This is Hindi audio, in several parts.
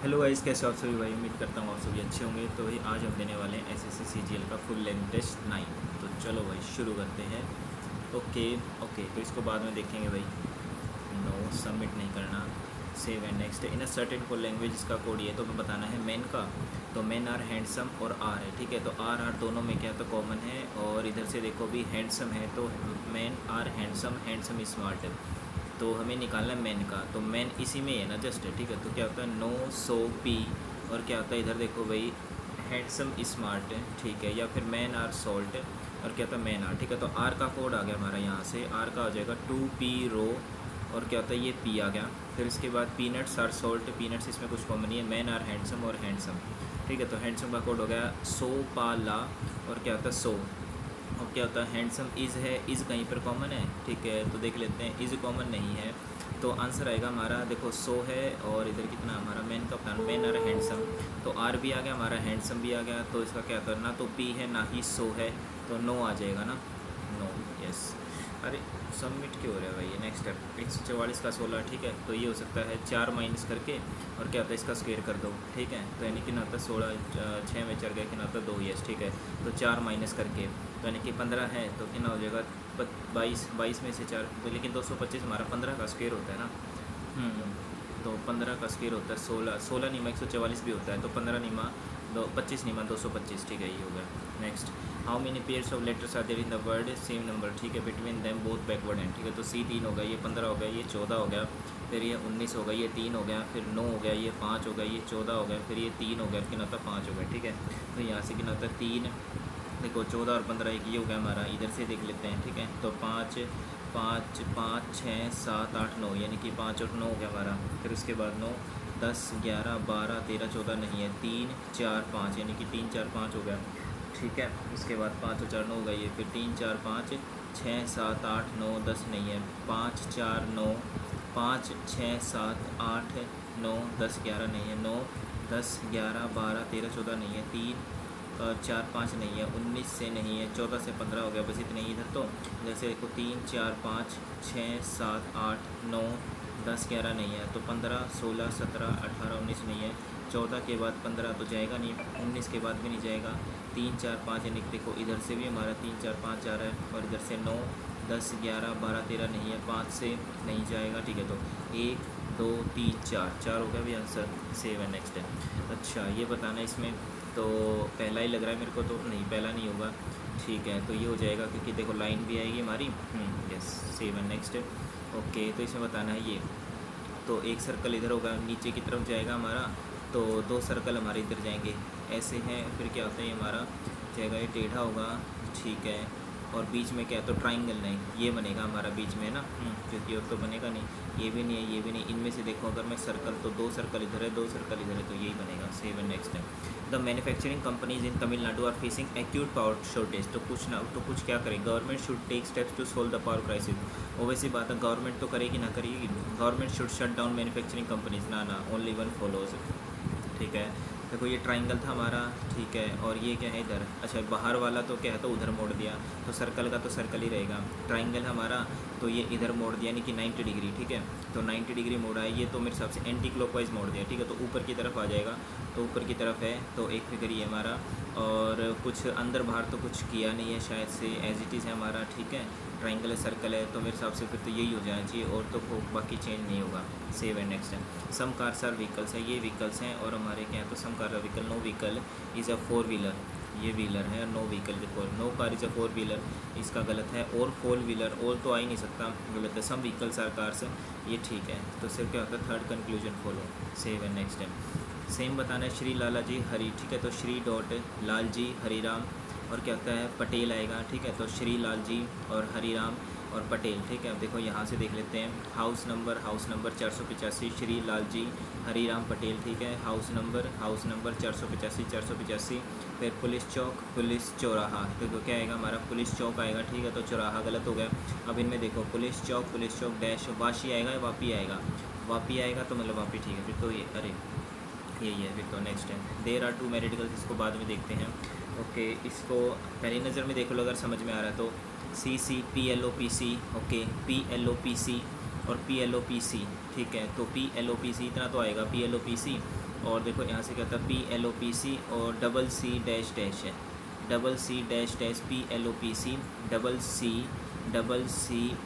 हेलो गाइस, कैसे हो आप सभी भाई। उम्मीद करता हूँ आप सभी अच्छे होंगे। तो भाई आज हम देने वाले हैं एसएससी सीजीएल का फुल लेंथ टेस्ट 9। तो चलो भाई शुरू करते हैं। ओके ओके, तो इसको बाद में देखेंगे भाई। नो, सबमिट नहीं करना। Save and next. In a certain code language, इसका कोड ये तो हमें बताना है मैन का। तो मैन आर हैंडसम और आर है, ठीक है। तो आर दोनों में क्या तो कॉमन है। और इधर से देखो भी हैंडसम है तो man are handsome, handsome smart है। तो हमें निकालना है मैन का। तो मैन इसी में है ना, जस्ट है, ठीक है। तो क्या होता है नो सो पी, और क्या होता है इधर देखो भाई हैंडसम स्मार्ट है, ठीक है। या फिर मैन आर सॉल्ट, और क्या होता है मैन आर, ठीक है। तो आर का कोड आ गया हमारा यहाँ से। आर का हो जाएगा 2p रो, और क्या होता है ये पी आ गया। फिर इसके बाद पीनट्स आर सॉल्ट, पीनट्स इसमें कुछ कॉमन नहीं है। मैन आर हैंडसम और हैंडसम, ठीक है। तो हैंडसम का कोड हो गया सो पा ला, और क्या होता है सो। और क्या होता है हैंडसम इज़ है, इज़ कहीं पर कॉमन है, ठीक है। तो देख लेते हैं, इज़ कॉमन नहीं है। तो आंसर आएगा हमारा देखो सो है, और इधर कितना हमारा मैन का प्लान मैन आर हैंडसम। तो आर भी आ गया हमारा, हैंडसम भी आ गया। तो इसका क्या होता है ना तो पी है ना ही सो है, तो नो आ जाएगा ना, नो। यस, अरे सबमिट क्यों हो रहा है भाई। ये नेक्स्ट स्टेप 144 का 16, ठीक है। तो ये हो सकता है 4 माइनस करके, और क्या होता है इसका स्क्वायर कर दो, ठीक है। तो यानी कि ना होता 16, 6 में 4 गया कि ना होता 2, यस, ठीक है। तो 4 माइनस करके, तो यानी कि 15 है। तो कितना हो जाएगा 22 में से 4, तो लेकिन 225 हमारा 15 का स्क्वायर होता है ना। तो 15 का स्क्वायर होता है 16, 16 नीमा 144 भी होता है। तो 15 नीमा 25 नीमा 225, ठीक है। ये हो गया। Next, how many pairs of letters are there in the word same number, ठीक है, between them both backward and, ठीक है। तो सी 3 हो गया, ये 15 हो गया, ये 14 हो गया, फिर ये 19 हो गया, ये 3 हो गया, फिर 9 हो गया, ये 5 हो गया, ये 14 हो गया, फिर ये 3 हो गया, कितना होता 5 हो गया, ठीक है। तो यहाँ से कितना होता है 3, देखो 14 और 15 एक ये हो गया हमारा। इधर से देख लेते हैं, ठीक है। तो 5 5 5 6 7 8 9, यानी कि 5 और 9 हो गया हमारा। फिर उसके बाद 9 10 11 12 13 14 नहीं है, 3 4 5, यानी कि 3 4 5 हो गया, ठीक है। उसके बाद 5 और 4 9 हो गया, ये फिर 3 4 5 6 7 8 9 10 नहीं है, 5 4 9 5 6 7 8 9 10 11 नहीं है, 9 10 11 12 13 14 नहीं है, 3 4 5 नहीं है, 19 से नहीं है, 14 से 15 हो गया, बस इतने ही इधर। तो जैसे देखो 3 4 5 6 7 8 9 10 11 नहीं है, तो 15 16 17 18 19 नहीं है, 14 के बाद 15 तो जाएगा नहीं, 19 के बाद भी नहीं जाएगा, 3 4 5 यानी कि देखो इधर से भी हमारा 3 4 5 जा रहा है, और इधर से 9 10 11 12 13 नहीं है, 5 से नहीं जाएगा, ठीक है। तो 1 2 3 4 हो गया भी आंसर। सेव एंड नेक्स्ट है। अच्छा, ये बताना इसमें तो पहला ही लग रहा है मेरे को, तो नहीं पहला नहीं होगा, ठीक है। तो ये हो जाएगा क्योंकि देखो लाइन भी आएगी हमारी। Yes, save and next. Okay, तो इसमें बताना है ये। तो एक सर्कल इधर होगा, नीचे की तरफ जाएगा हमारा, तो 2 सर्कल हमारे इधर जाएंगे, ऐसे हैं। फिर क्या होता है ये हमारा जाएगा, ये टेढ़ा होगा, ठीक है। और बीच में क्या है तो ट्राइंगल नहीं, ये बनेगा हमारा बीच में ना, क्योंकि और तो बनेगा नहीं, ये भी नहीं है, ये भी नहीं। इनमें से देखो अगर मैं सर्कल, तो 2 सर्कल इधर है, 2 सर्कल इधर है, तो यही बनेगा। सेव एंड नेक्स्ट है। The manufacturing companies in Tamil Nadu are facing acute power shortage. तो कुछ ना तो कुछ क्या करें, government should take steps to solve the power crisis. Obvious बात है, गवर्नमेंट तो करेगी ना करेगी, government should shut down manufacturing companies, ना ओनली वन फॉलोज, ठीक है। देखो ये ट्राइंगल था हमारा, ठीक है। और ये क्या है इधर, अच्छा बाहर वाला तो क्या है तो उधर मोड़ दिया, तो सर्कल का तो सर्कल ही रहेगा। ट्राइंगल हमारा तो ये इधर मोड़ दिया, यानी कि 90 डिग्री, ठीक है। तो 90 डिग्री मोड़ा है, ये तो मेरे हिसाब से एंटी क्लॉकवाइज मोड़ दिया, ठीक है। तो ऊपर की तरफ आ जाएगा, तो ऊपर की तरफ है, तो एक फिगर ये हमारा। और कुछ अंदर बाहर तो कुछ किया नहीं है शायद से, एज इट इज़ है हमारा, ठीक है। ट्राइंगल है, सर्कल है, तो मेरे हिसाब से फिर तो यही हो जाना चाहिए, और तो बाकी चेंज नहीं होगा। सेव एंड नेक्स्ट है। सम कार्स आर व्हीकल्स है, ये व्हीकल्स हैं, और हमारे क्या है तो some car vehicle, no vehicle is a 4 wheeler, ये व्हीलर है, no vehicle before, no car is a 4 wheeler, इसका गलत है। और 4 व्हीलर, और तो आ ही नहीं सकता, गलत है। सम व्हीकल्स आर कार्स, ये ठीक है। तो सिर्फ क्या होता है third conclusion follow. Save and next है। सेम बताना है, श्री लाला जी हरी, ठीक है। तो श्री डॉट लाल जी हरीराम, और क्या होता है पटेल आएगा, ठीक है। तो श्री लाल जी और हरीराम और पटेल, ठीक है। अब देखो यहाँ से देख लेते हैं, हाउस नंबर 485, श्री लाल जी हरीराम पटेल, ठीक है। House number 485 485। फिर पुलिस चौक, पुलिस चौराहा, तो क्या आएगा हमारा पुलिस चौक आएगा, ठीक है। तो चौराहा गलत हो गया। अब इनमें देखो पुलिस चौक डैश वाशी आएगा या वापी आएगा, वापी आएगा तो मतलब वापी, ठीक है। फिर तो ये अरे यही है। फिर तो नेक्स्ट है, देर आर 2 मेडिकल्स, इसको बाद में देखते हैं। ओके, इसको पहली नज़र में देख लो अगर समझ में आ रहा है तो। CC PLOPC, ओके, PLOPC और PLOPC, ठीक है। तो PLOPC इतना तो आएगा, PLOPC और देखो यहाँ से क्या था PLOPC और डबल सी डैश डैश है, double C dash dash PLOPC double C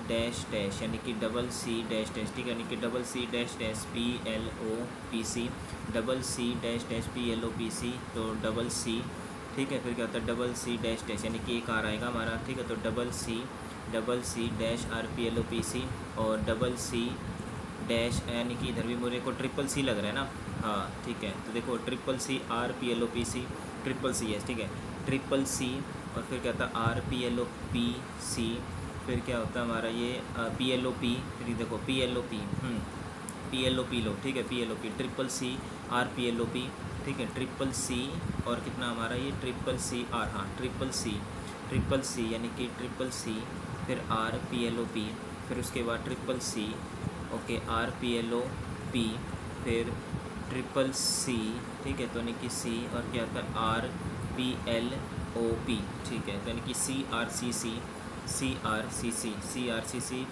dash dash यानी कि डबल सी डैश डैश, ठीक है, यानी कि double C dash dash PLOPC double C dash dash PLOPC तो डबल सी, ठीक है। फिर क्या होता है डबल सी डैश डैश यानी कि एक आर आएगा हमारा, ठीक है। तो डबल सी डैश RPLOPC और डबल सी डैश यानी कि इधर भी मेरे को ट्रिपल सी लग रहा है ना, हाँ ठीक है। तो देखो triple C RPLOPC triple C है, ठीक है, ट्रिपल सी और फिर क्या होता है RPLOPC, फिर क्या होता है हमारा ये PLOP, फिर देखो PLOP लो, ठीक है, PLOP ट्रिपल सी RPLOP, ठीक है, ट्रिपल सी और कितना हमारा ये ट्रिपल सी R, हाँ ट्रिपल सी यानी कि ट्रिपल सी फिर RPLOP फिर उसके बाद ट्रिपल सी, ओके RPLOP फिर ट्रिपल सी, ठीक है, तो यानी कि सी और क्या होता है RPLOP, ठीक है, तो यानी कि CRCC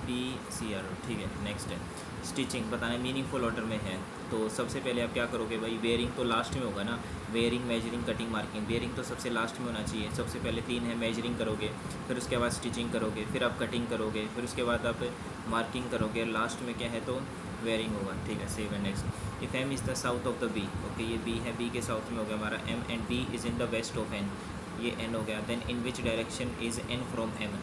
PCR, ठीक है। नेक्स्ट है स्टिचिंग, बताना मीनिंगफुल ऑर्डर में है। तो सबसे पहले आप क्या करोगे भाई, वेयरिंग तो लास्ट में होगा ना, wearing measuring cutting marking, wearing तो सबसे लास्ट में होना चाहिए। सबसे पहले 3 है, मेजरिंग करोगे, फिर उसके बाद स्टिचिंग करोगे, फिर आप कटिंग करोगे, फिर उसके बाद आप मार्किंग करोगे, लास्ट में क्या है तो वेयरिंग होगा, ठीक है। सेव है next. If M is the south of the B, okay ये B है, B के साउथ में हो गया हमारा M and B is in the west of N, ये N हो गया। Then in which direction is N from M,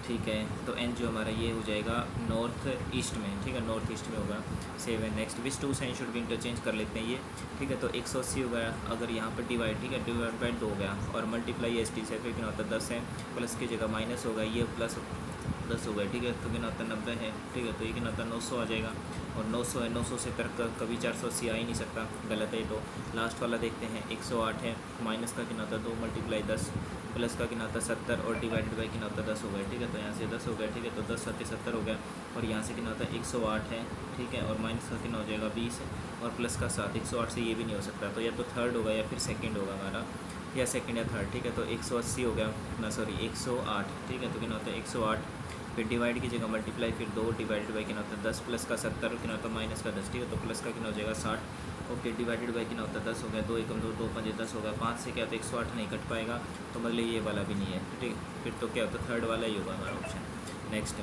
ठीक है, तो N जो हमारा ये हो जाएगा नॉर्थ ईस्ट में, ठीक है, नॉर्थ ईस्ट में होगा। सेव है next. Which two sign should be interchange कर लेते हैं ये, ठीक है, तो 180 हो गया, अगर यहाँ पर डिवाइड, ठीक है, डिवाइड बाई 2 हो गया और मल्टीप्लाई ST से फिर कितना होता है 10 है, प्लस की जगह माइनस होगा, ये प्लस 10 हो गया, ठीक है, तो कितना होता है 90 है, ठीक है, तो ये कितना होता है 900 आ जाएगा और 900 है, 900 से पर कभी 480 आ ही नहीं सकता, गलत है। तो लास्ट वाला देखते हैं 108 है, माइनस का कितना होता है 2 मल्टीप्लाई 10, प्लस का कितना होता है 70 और डिवाइडेड बाई कितना होता है 10 हो गया, ठीक है, तो यहाँ से 10 हो गया, ठीक है, तो 10 7 70 हो गया और यहाँ से कितना होता है 108 है, ठीक है, और माइनस का कितना हो जाएगा 20 और प्लस का 7, 108 से ये भी नहीं हो सकता, तो या तो थर्ड होगा या फिर सेकंड होगा हमारा, या सेकंड या थर्ड, ठीक है, तो 180 हो गया ना, सॉरी 108, ठीक है, तो कितना होता है 108 फिर डिवाइड की जगह मल्टीप्लाई फिर 2 डिवाइडेड बाई कितना होता है 10 प्लस का 70 और कितना होता है माइनस का 10, ठीक है, तो प्लस का कितना हो जाएगा 60, ओके, डिवाइडेड बाई कितना होता है 10 हो गया, 2 एकम 2 2 5 10 होगा, 5 से क्या होता है 108 नहीं कट पाएगा, तो मतलब ये वाला भी नहीं है, ठीक है, फिर तो क्या होता है थर्ड वाला ही होगा हमारा ऑप्शन। नेक्स्ट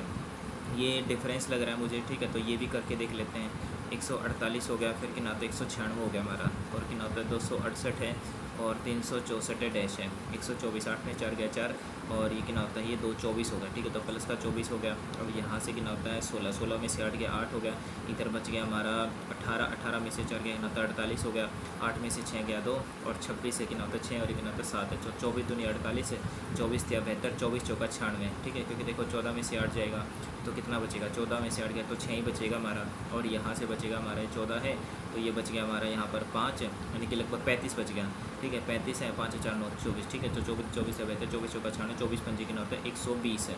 ये डिफरेंस लग रहा है मुझे, ठीक है, तो ये भी करके देख लेते हैं। 148 हो गया, फिर कितना होता है 196 हो गया हमारा और कितना होता है 268 है और 364 डैश है, 124 8 में 4 गया 4 और ये कितना होता है ये 224 होगा, ठीक है, तो प्लस का 24 हो गया और यहाँ से कितना होता है 16 16 में से 8 गया 8 हो गया, इधर बच गया हमारा 18 18 में से 4 गया कितना होता है 48 हो गया, 8 में से 6 गया 2 और 26 से कितना होता है 6 और कितना होता है 7 है, तो 24 दूनी 48 है, 24 या बेहतर 24 चौका 96, ठीक है, क्योंकि देखो 14 में से 8 जाएगा तो कितना बचेगा 14 में से 8 गया तो 6 ही बचेगा हमारा और यहाँ से बचेगा हमारा 14 है तो ये बच गया हमारा यहाँ पर 5 यानी कि लगभग 35 बच गया, ठीक है, 35 है, 5 4 9 24, ठीक है, तो 24 है बेहतर, 24 चौका 96, 24 पंजी कितना होता है 120 है,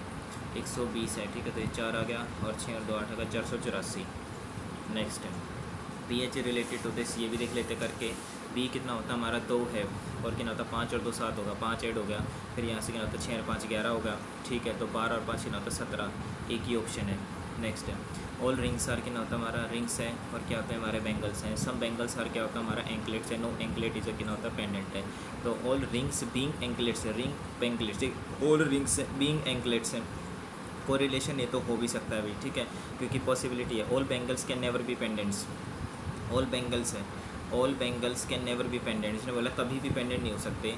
120 है, ठीक है, तो ये 4 आ गया और 6 और 2 8 आ गया 484। नेक्स्ट है PH रिलेटेड टू दिस, ये भी देख लेते करके। B कितना होता है हमारा 2 है और कितना होता है 5 और 2 7 होगा, 5 ऐड हो गया, फिर यहाँ से कितना होता है 6 और 5 11 होगा, ठीक है, तो 12 और 5 कितना होता है 17, एक ही ऑप्शन है। नेक्स्ट है ऑल रिंग्स आर कितना होता है हमारा रिंग्स है और क्या होता है हमारे बैंगल्स हैं, सब बैंगल्स आर क्या होता है हमारा एंकलेट्स है, नो एंकलेट इज कितना होता है पेंडेंट है, तो ऑल रिंग्स बीइंग एंकलेट्स है, रिंग पेंकलेट्स, ऑल रिंग्स बीइंग एंकलेट्स है, कोरिलेशन ये तो हो भी सकता है भाई, ठीक है, क्योंकि पॉसिबिलिटी है। All bangles can never be pendants, all bangles है, all bangles can never be pendant, इसने बोला कभी भी पेंडेंट नहीं हो सकते,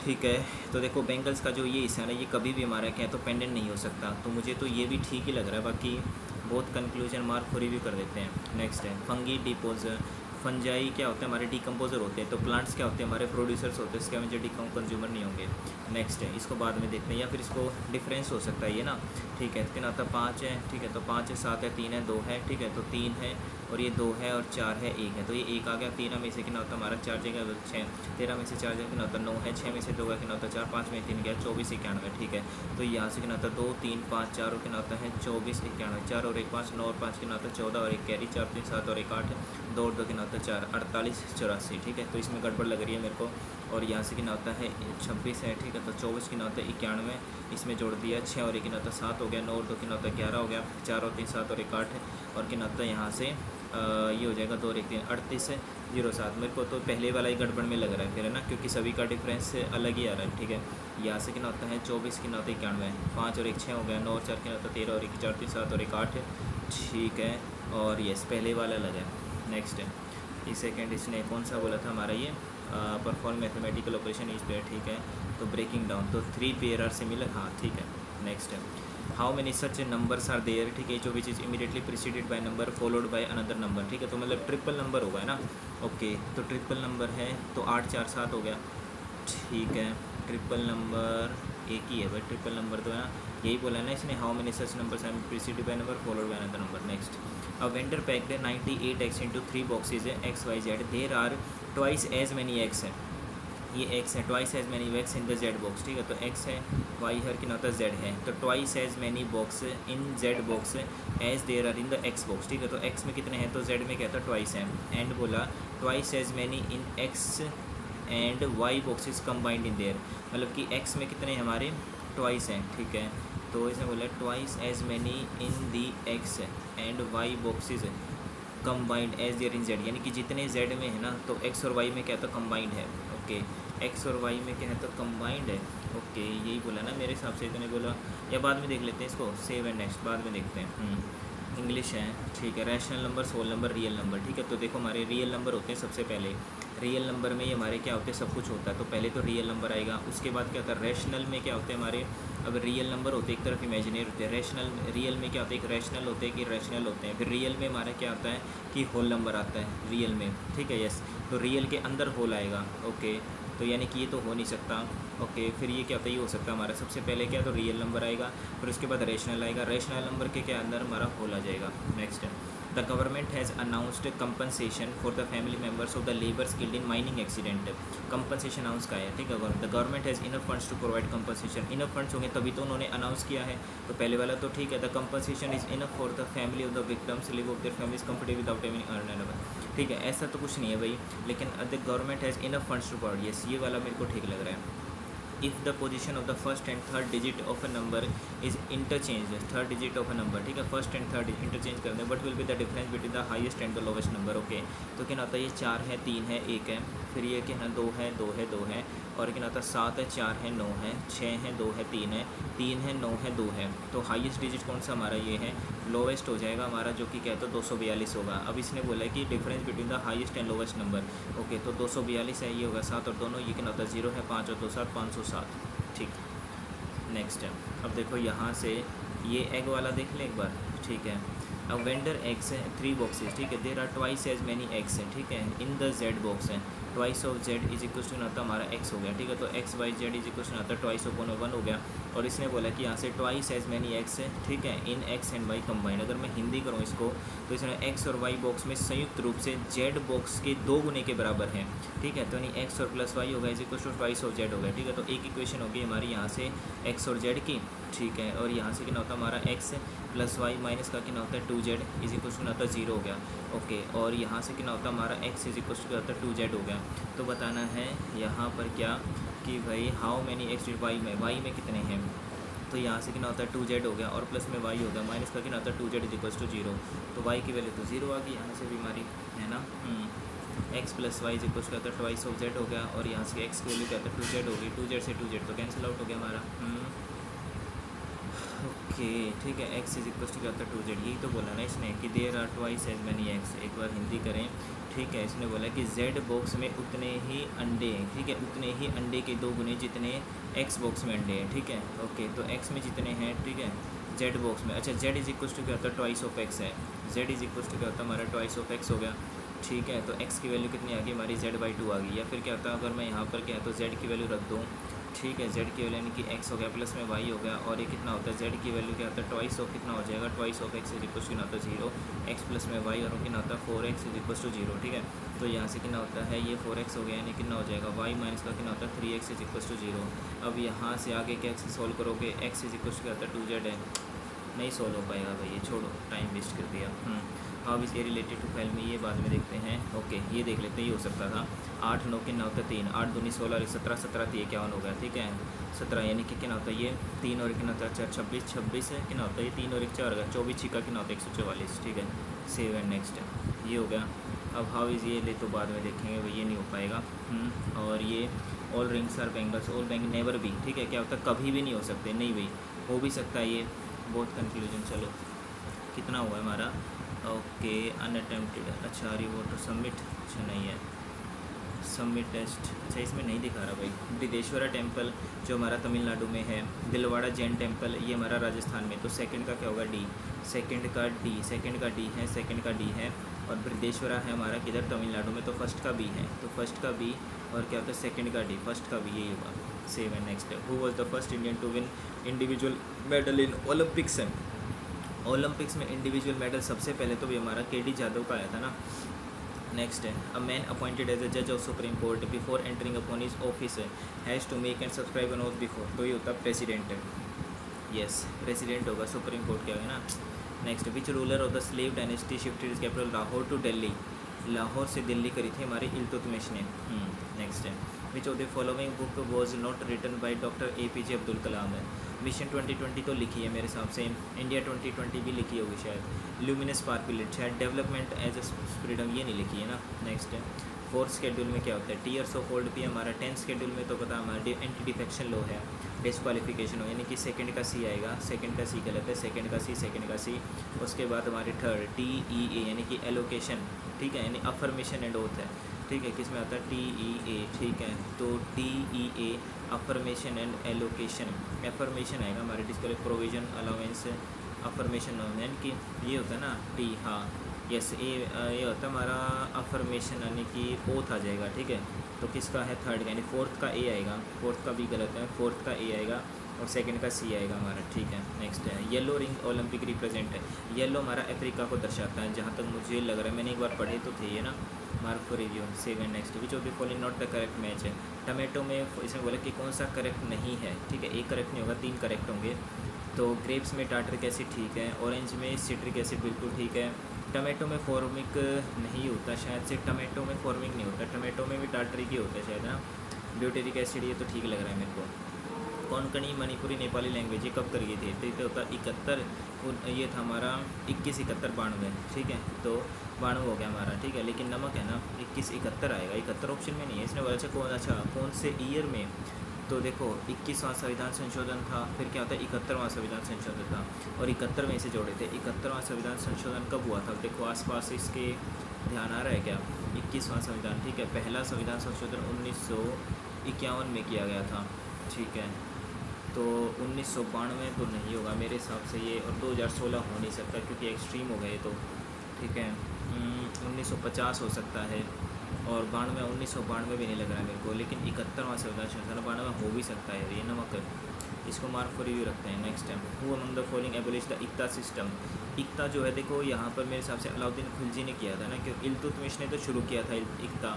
ठीक है, तो देखो बैंगल्स का जो ये हिस्सा है ना ये कभी भी हमारा क्या है तो पेंडेंट नहीं हो सकता, तो मुझे तो ये भी ठीक ही लग रहा है, बाकी बहुत कंक्लूजन मार्क खोरी भी कर देते हैं। नेक्स्ट है फंगी डिपोजर, फंजाई क्या होते हैं हमारे डिकम्पोजर होते हैं, तो प्लांट्स क्या होते हैं हमारे प्रोड्यूसर्स होते हैं, इसके मुझे कंज्यूमर नहीं होंगे। नेक्स्ट है इसको बाद में देखते हैं या फिर इसको डिफरेंस हो सकता है ये ना, ठीक है, कितना आता है 5 है, ठीक है, तो 5 है 7 है 3 है 2 है, ठीक है, तो 3 है और ये 2 है और 4 है 1 है, तो ये 1 आ गया, 13 में से कितना होता है हमारा 4 जगह 6, 13 में से 4 जगह कितना होता है 9 है, 6 में से 2 का कितना होता है 4, 5 में 3 गया 24 91, ठीक है, तो यहाँ से कितना होता है 2 3 5 4 और कितना होता है 24 91, 4 और 1 5 9 और 5 कितना होता है 14 और 1 कैरी 4 3 7 और 1 8 2 और 2 कितना होता है 4 48 84, ठीक है, तो इसमें गड़बड़ लग रही है मेरे को और यहाँ से कितना होता है 26 है, ठीक है, तो 24 कितना होता है 91, इसमें जोड़ दिया 6 और 1 कितना होता है 7 हो गया, 9 और 2 कितना होता है 11 हो गया, 4 और 3 7 और 1 8 और कितना होता है यहाँ से ये हो जाएगा 2 और 1 3 38 है 07। मेरे को तो पहले वाला ही गड़बड़ में लग रहा है फिर, है ना, क्योंकि सभी का डिफरेंस अलग ही आ रहा है। ठीक है, यहाँ से कितना होता है 24, कितना होता है 91, 5 और 1 6 हो गया, 9 और 4 कितना होता है 13 और 1 4 3 7 और 1 8 है। ठीक है, और यस पहले वाला अलग है। नेक्स्ट है ये सेकेंड, इसने कौन सा बोला था हमारा ये perform mathematical operation is pair. ठीक है, तो ब्रेकिंग डाउन तो 3 पेयर आर सिमिलर, हाँ ठीक है। नेक्स्ट है how many such numbers are there. ठीक है, जो which is immediately preceded by number followed by another number. ठीक है, तो मतलब ट्रिपल नंबर होगा, है ना। ओके, तो ट्रिपल नंबर है तो 8 4 7 हो गया। ठीक है, ट्रिपल नंबर एक ही है भाई, ट्रिपल नंबर तो है ना, यही बोला ना इसने, how many such numbers are preceded by number followed by another number. Next, a vendor packed 98 eggs into 3 boxes X Y Z, there are twice as many eggs है, ये एक्स है, twice as many X in the Z box. ठीक है, तो एक्स है, वाई हर कितना होता है जेड है, तो twice as many box in Z box as there are in the X box. ठीक है, तो एक्स में कितने हैं, तो जेड में क्या था ट्वाइस है, एंड बोला twice as many in X and Y boxes combined in there, मतलब कि एक्स में कितने हमारे ट्वाइस हैं। ठीक है, तो इसने बोला twice as many in the X and Y boxes combined as there in Z, यानी कि जितने जेड में है ना, तो एक्स और वाई में क्या था कंबाइंड है। ओके, एक्स और वाई में क्या है तो कंबाइंड है। ओके, यही बोला ना मेरे हिसाब से, इतने बोला, या बाद में देख लेते हैं इसको, सेव एंड नेक्स्ट बाद में देखते हैं। इंग्लिश है। ठीक है, rational number, whole number, real number. ठीक है, तो देखो हमारे रियल नंबर होते हैं सबसे पहले, रियल नंबर में ही हमारे क्या होते हैं सब कुछ होता है, तो पहले तो रियल नंबर आएगा, उसके बाद क्या होता है रैशनल में क्या होते हैं हमारे, अब रियल नंबर होते हैं एक तरफ इमेजिनरी होते हैं, रैशनल रियल में क्या होता है एक रैशनल होते हैं कि रैशनल होते हैं, फिर रियल में हमारा क्या आता है कि होल नंबर आता है रियल में। ठीक है, यस, तो रियल के अंदर होल आएगा। ओके, तो यानी कि ये तो हो नहीं सकता। ओके, फिर ये क्या होता है ये हो सकता है हमारा, सबसे पहले क्या तो रियल नंबर आएगा, फिर उसके बाद रैशनल आएगा, रैशनल नंबर के क्या अंदर हमारा होल आ जाएगा। Next, the government has announced compensation for the family members of the labours killed in mining accident. Compensation announce का है। ठीक है, the government has enough funds to provide compensation, enough funds होंगे तभी तो उन्होंने अनाउंस किया है, तो पहले वाला तो ठीक है, the compensation is enough for the family of the victims live off their families comfortable without any earner. ठीक है, ऐसा तो कुछ नहीं है भाई, लेकिन the government has enough funds to provide, yes ये वाला मेरे को ठीक लग रहा है। If the position of the first and third digit of a number is interchange, third digit of a number, ठीक है, फर्स्ट एंड थर्ड इंटरचेंज कर दें, but will be the difference between the highest and the lowest number. Okay, तो क्या होता है ये 4 है 3 है 1 है, फिर ये क्या है 2 है 2 है 2 है, और क्या होता है 7 है 4 है 9 है 6 है 2 है 3 है 3 है 9 है 2 है, तो हाईएस्ट डिजिट कौन सा हमारा ये है, लोवेस्ट हो जाएगा हमारा, जो कि क्या है तो 242 होगा। अब इसने बोला है कि difference between the highest and lowest number. Okay, तो 242 है, ये होगा 7 और दोनों, ये क्या होता है 0 है 5 और 2 7 507। ठीक, नेक्स्ट है, अब देखो यहाँ से ये एग वाला देख ले एक बार। ठीक है, अब वेंडर एग्स है 3 बॉक्सेस। ठीक है, there are twice as many eggs हैं। ठीक है, इन द जेड बॉक्स है, twice of Z is equal to आता हमारा एक्स हो गया। ठीक है, तो X Y Z is equal to आता ट्वाइस ऑफ 1 हो गया, और इसने बोला कि यहाँ से ट्वाइस एज मैनी एक्स है। ठीक है, इन एक्स एंड वाई कंबाइंड, अगर मैं हिंदी करूँ इसको तो इसने एक्स और वाई बॉक्स में संयुक्त रूप से जेड बॉक्स के 2 गुने के बराबर है। ठीक है, तो यानी एक्स और प्लस वाई होगा is equal to twice of Z हो गया। ठीक है, तो एक इक्वेशन होगी हमारी यहाँ से एक्स और जेड की। ठीक है, और यहाँ से कितना होता है हमारा एक्स प्लस वाई माइनस का कितना होता है 2z इज इक्वल टू होता है 0 हो गया। ओके, और यहाँ से कितना होता है हमारा x इज इक्वल टू होता है 2z हो गया। तो बताना है यहाँ पर क्या कि भाई हाउ मैनी एक्स y में कितने हैं, तो यहाँ से कितना होता है 2z हो गया, और प्लस में y हो गया, माइनस का कितना होता है 2z इज इक्वल टू 0, तो y की वैल्यू तो 0 आ गई यहाँ से भी हमारी, है ना। x plus Y is equal to होता है ट्वाइस ऑफ z हो गया, और यहाँ से x की वैल्यू क्या होता है 2z होगी, 2z से 2z तो कैंसिल आउट हो गया हमारा। ओके, ठीक है, x इज इक्वल टू क्या होता है 2z, यही तो बोला ना इसने कि there are twice as many x। एक बार हिंदी करें। ठीक है, इसने बोला कि z बॉक्स में उतने ही अंडे हैं। ठीक है, उतने ही अंडे के 2 गुने जितने x बॉक्स में अंडे हैं। ठीक है, ओके, तो x में जितने हैं, ठीक है, z बॉक्स में, अच्छा z इज इक्वल टू क्या होता है ट्वाइस ऑफ x है, z इज इक्वल टू क्या होता है हमारा ट्वाइस ऑफ x हो गया। ठीक है, तो x की वैल्यू कितनी आ गई हमारी z/2 आ गई, या फिर क्या होता है अगर मैं यहाँ पर क्या है तो z की वैल्यू रख दूँ। ठीक है, z की वैल्यू यानी कि x हो गया प्लस में y हो गया, और ये कितना होता है z की वैल्यू क्या होता है ट्वाइस ऑफ कितना हो जाएगा, twice of x is equal to होता है 0, x प्लस में y, और कितना होता है 4x इज इक्वल टू 0। ठीक है, तो यहाँ से कितना होता है ये 4x हो गया, यानी कितना हो जाएगा y माइनस का कितना होता है 3x इज इक्वल टू 0। अब यहाँ से आगे क्या x सॉल्व करोगे, x इज इक्वल टू क्या होता है 2z है, नहीं सॉल्व हो पाएगा भाई, ये छोड़ो, टाइम वेस्ट कर दिया। How is A related to file में, ये बाद में देखते हैं। ओके ये देख लेते हैं, ये हो सकता था 8 9 कितना होता है 3, 8 दूनी 16 और 17 17 ये क्या हो गया, ठीक है 17, यानी कि कितना होता है ये 3 और कितना होता है 4 26 26 है, कितना होता है ये 3 और 1 4 होगा 24 छिका कितना होता है 144, ठीक है। सेव एंड नेक्स्ट ये हो गया। अब हाउ इज़ ये ले तो बाद में देखेंगे भाई, ये नहीं हो पाएगा। और ये all rings are bangles, all bank never भी, ठीक है क्या होता है कभी भी नहीं हो सकते, नहीं भाई हो भी सकता है ये, बहुत कंफ्यूजन। चलो कितना हुआ है हमारा, ओके अनअटेम्प्टेड, अच्छा रिवोट सबमिट, अच्छा नहीं है सबमिट टेस्ट, अच्छा इसमें नहीं दिखा रहा भाई। बृहदेश्वरा टेम्पल जो हमारा तमिलनाडु में है, दिलवाड़ा जैन टेम्पल ये हमारा राजस्थान में, तो सेकंड का क्या होगा डी, सेकंड का डी, सेकंड का डी है, सेकंड का डी है। और बृहदेश्वरा है हमारा किधर तमिलनाडु में, तो फर्स्ट का बी है, तो फर्स्ट का बी और क्या होता है सेकंड का डी, फर्स्ट का बी, यही होगा। Save and next, who was the first Indian to win individual medal in Olympics. Olympics में इंडिविजुअल मेडल सबसे पहले तो भी हमारा केडी जादव का आया था ना। नेक्स्ट है a man appointed as a जज of supreme court before entering upon his office has to make and subscribe an oath before, तो ये होता है प्रेसिडेंट है, यस प्रेसिडेंट होगा, सुप्रीम कोर्ट क्या है ना। Next which ruler of the slave dynasty shifted is capital Lahore to Delhi, Lahore से दिल्ली करी थी हमारे इल्तुतमिश ने। नेक्स्ट है which of the following book was not written by doctor APJ Abdul Kalam है। मिशन 2020 तो लिखी है मेरे हिसाब से, इंडिया 2020 भी लिखी होगी शायद, ल्यूमिनस पार्क विलेज शायद, डेवलपमेंट एज अ फ्रीडम ये नहीं लिखी है ना। नेक्स्ट है फोर्थ शेड्यूल में क्या होता है, टीयर्स ऑफ होल्ड भी हमारा 10th शेड्यूल में तो पता हमारा एंटी डिफेक्शन लॉ है, डिस्क्वालिफिकेशन हो, यानी कि सेकंड का सी आएगा, सेकंड का सी गलत है, सेकंड का सी, सेकंड का सी। उसके बाद हमारी थर्ड TEA यानी कि एलोकेशन, ठीक है, यानी अफर्मेशन एंड ओथ है, ठीक है, किस में आता है TEA, ठीक है, तो TEA affirmation and allocation, affirmation आएगा हमारे डिस्कल प्रोविजन अलाउंस अफर्मेशन, यानी कि ये होता है ना टी, हाँ यस ये होता है हमारा अफर्मेशन यानी कि ओथ आ जाएगा, ठीक है। तो किसका है थर्ड का, यानी फोर्थ का ए आएगा, फोर्थ का भी गलत है, फोर्थ का ए आएगा और सेकंड का सी आएगा हमारा, ठीक है। नेक्स्ट है येलो रिंग ओलंपिक रिप्रेजेंट है, येलो हमारा अफ्रीका को दर्शाता है, जहाँ तक मुझे लग रहा है, मैंने एक बार पढ़े तो थे ये ना। Mark for review. Save and next which of the following not the correct match है, टमाटो में इसमें बोला कि कौन सा करेक्ट नहीं है, ठीक है, एक करेक्ट नहीं होगा, 3 करेक्ट होंगे। तो ग्रेप्स में टार्टरिक एसिड ठीक है, ऑरेंज में सिट्रिक एसिड बिल्कुल ठीक है, टमाटो में फॉर्मिक नहीं होता शायद से, टमाटो में फॉर्मिक नहीं होता, टमाटो में भी टार्टरिक ही होता है शायद ना। ब्यूटेरिक एसिड ये तो ठीक लग रहा है मेरे को। कोंकणी मणिपुरी नेपाली लैंग्वेज ये कब कर गई थी, तो होता 71, ये था हमारा 21 71 92, ठीक है, तो 92 हो गया हमारा, ठीक है। लेकिन नमक है ना 21 71 आएगा, 71 ऑप्शन में नहीं है, इसने बोला अच्छा कौन से ईयर में, तो देखो 21वां संविधान संशोधन था, फिर क्या होता है 71वां संविधान संशोधन था, और 71 में से जोड़े थे। 71वां संविधान संशोधन कब हुआ था, देखो आसपास इसके ध्यान आ रहा है क्या, 21वां संविधान, ठीक है, पहला संविधान संशोधन 1951 में किया गया था, ठीक है, तो 1992 तो नहीं होगा मेरे हिसाब से ये, और 2016 हो नहीं सकता क्योंकि एक्सट्रीम हो गए तो, ठीक है। 1950 हो सकता है, और 1992 भी नहीं लग रहा है मेरे को, लेकिन 71वां संविधान संशोधन 92 हो भी सकता है ये नमक, इसको मार्क फॉर रिव्यू रखते हैं। Next time who among the following abolish the iqta system, iqta जो है देखो यहाँ पर मेरे हिसाब से अलाउद्दीन खिलजी ने किया था ना, क्योंकि इल्तुतमिश ने तो शुरू किया था इक्ता,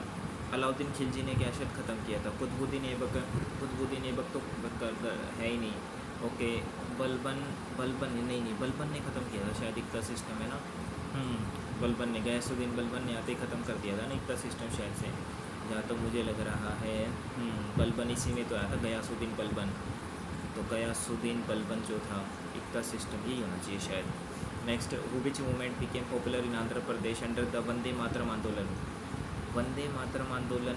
अलाउद्दीन खिलजी ने क्या शायद ख़त्म किया था, कुतुबुद्दीन ऐबक तो है ही नहीं, ओके, बलबन नहीं बलबन ने ख़त्म किया था शायद इक्ता सिस्टम है ना, बलबन ने, गयासुद्दीन बलबन ने आते ही ख़त्म कर दिया था ना इक्ता सिस्टम शायद से, जहाँ तो मुझे लग रहा है बलबन इसी में तो आया था, गयासुद्दीन बलबन, तो गयासुद्दीन बलबन जो था इक्ता सिस्टम यही होना चाहिए शायद। Next which movement became popular in Andhra Pradesh under the Vande Mataram आंदोलन, वंदे मातरम आंदोलन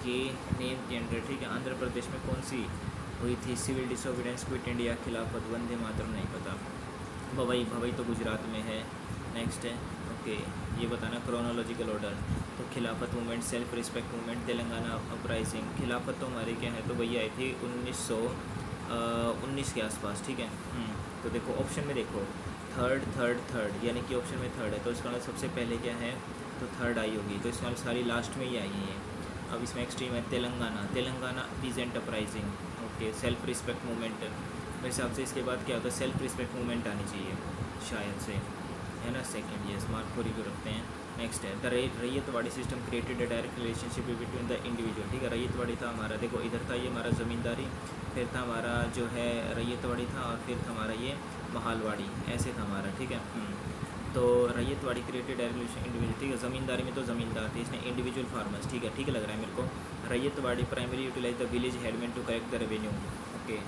के नेम के अंडर, ठीक है, आंध्र प्रदेश में कौन सी हुई थी, सिविल डिसोबीडियंस, क्विट इंडिया, खिलाफत, वंदे मातरम नहीं पता, भवई तो गुजरात में है। नेक्स्ट है ओके, ये बताना क्रोनोलॉजिकल ऑर्डर, तो खिलाफत movement, self respect movement, Telangana uprising, खिलाफत तो हमारे क्या है, तो भैया आई थी 1919 के आसपास, ठीक है। तो देखो ऑप्शन में देखो थर्ड यानी कि ऑप्शन में थर्ड है, तो इसका मतलब सबसे पहले क्या है, तो थर्ड आई होगी, तो इसका सारी लास्ट में ही आई है। अब इसमें एक्सट्रीम है Telangana peasant uprising, okay, self respect movement, मेरे हिसाब से इसके बाद क्या होता है सेल्फ रिस्पेक्ट मूवमेंट आनी चाहिए शायद से, है ना, सेकंड, ये मार्क को रिव्यू रखते हैं। नेक्स्ट है the ryotwari system created a direct relationship between the individual, ठीक है, रैयतवाड़ी था हमारा, देखो इधर था ये हमारा ज़मींदारी, फिर था हमारा जो है रैयतवाड़ी था, और फिर था हमारा ये महालवाड़ी, ऐसे था हमारा, ठीक है। तो रैयतवाड़ी क्रिएटेड रेवोल्यूशन इंडिविजुअल, ठीक है। ज़मींदारी में तो ज़मींदार थे, इसने इंडिविजुअल फार्मर्स, ठीक है, ठीक लग रहा है मेरे को। Ryotwari primary utilize the village headman to correct the revenue, okay.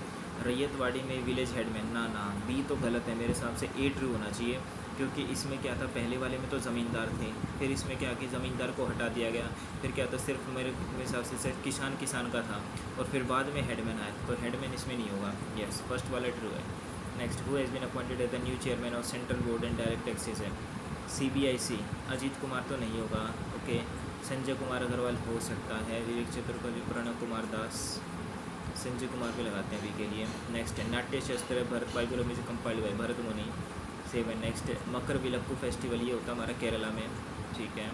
Ryotwari में विलेज हेडमैन, ना बी तो गलत है मेरे हिसाब से, ए ट्रू होना चाहिए, क्योंकि इसमें क्या था, पहले वाले में तो ज़मींदार थे, फिर इसमें क्या कि ज़मींदार को हटा दिया गया, फिर क्या था, सिर्फ मेरे हिसाब से सिर्फ किसान का था, और फिर बाद में हेडमैन आया, तो हेडमैन इसमें नहीं होगा। यस, फर्स्ट वाला ट्रू है। Next, who has been appointed as the new chairman of central board and direct taxes है, CBIC, अजीत कुमार तो नहीं होगा, ओके। संजय कुमार अग्रवाल हो सकता है, विवेक चतुर्वेदी, प्रणव कुमार दास, संजय कुमार पे लगाते हैं अभी के लिए। नेक्स्ट है नाट्य शास्त्र Bharat Bible music compiled bye Bharat मुनि, 7। नेक्स्ट मकर विलक्कू फेस्टिवल, ये होता है हमारा केरला में, ठीक है।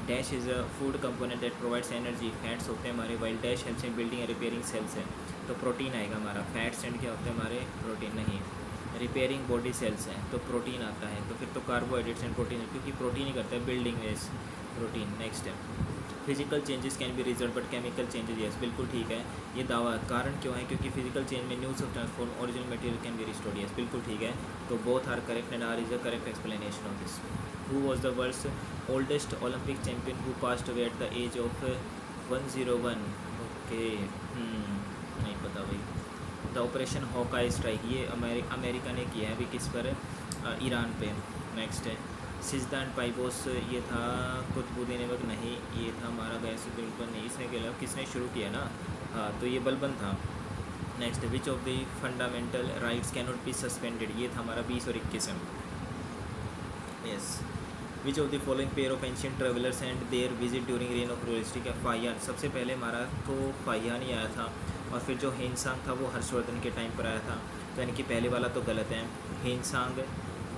Dash is a food component that provides energy, fats होते हैं हमारे, while dash helps in building and repairing cells है, तो प्रोटीन आएगा हमारा। फैट्स एंड क्या होते हैं हमारे, प्रोटीन नहीं, रिपेयरिंग बॉडी सेल्स हैं, तो प्रोटीन आता है, तो फिर तो कार्बोहाइड्रेट्स एंड प्रोटीन, क्योंकि प्रोटीन ही करता है बिल्डिंग वेस प्रोटीन। नेक्स्ट है physical changes can be result but chemical changes, yes बिल्कुल ठीक है। ये दावा कारण क्यों है, क्योंकि फिजिकल चेंज में news of transform original material can be restored, yes बिल्कुल ठीक है। तो both are correct and R is the correct explanation of this. Who was the world's oldest Olympic champion who passed away at the age of 101, okay, नहीं पता भाई। द ऑपरेशन हॉकाई स्ट्राइक, ये अमेरिका ने किया है अभी किस पर, ईरान पे। नेक्स्ट है सिजदा एंड पाइबोस, ये था कुतुबुद्दीन ऐबक, नहीं, ये था हमारा गयासुद्दीन पर, नहीं, इसने के किसने शुरू किया ना, हाँ, तो ये बलबन था। Next which of the fundamental rights can not be suspended, ये था हमारा 20 और 21। Yes, which of the following pair of ancient travellers and their visit during reign of rulers, ठीक है। फाहियान, सबसे पहले हमारा तो फाहियान ही आया था, और फिर जो हेनसांग था वो हर्षवर्धन के टाइम पर आया था, तो यानी कि पहले वाला तो गलत है, हेनसांग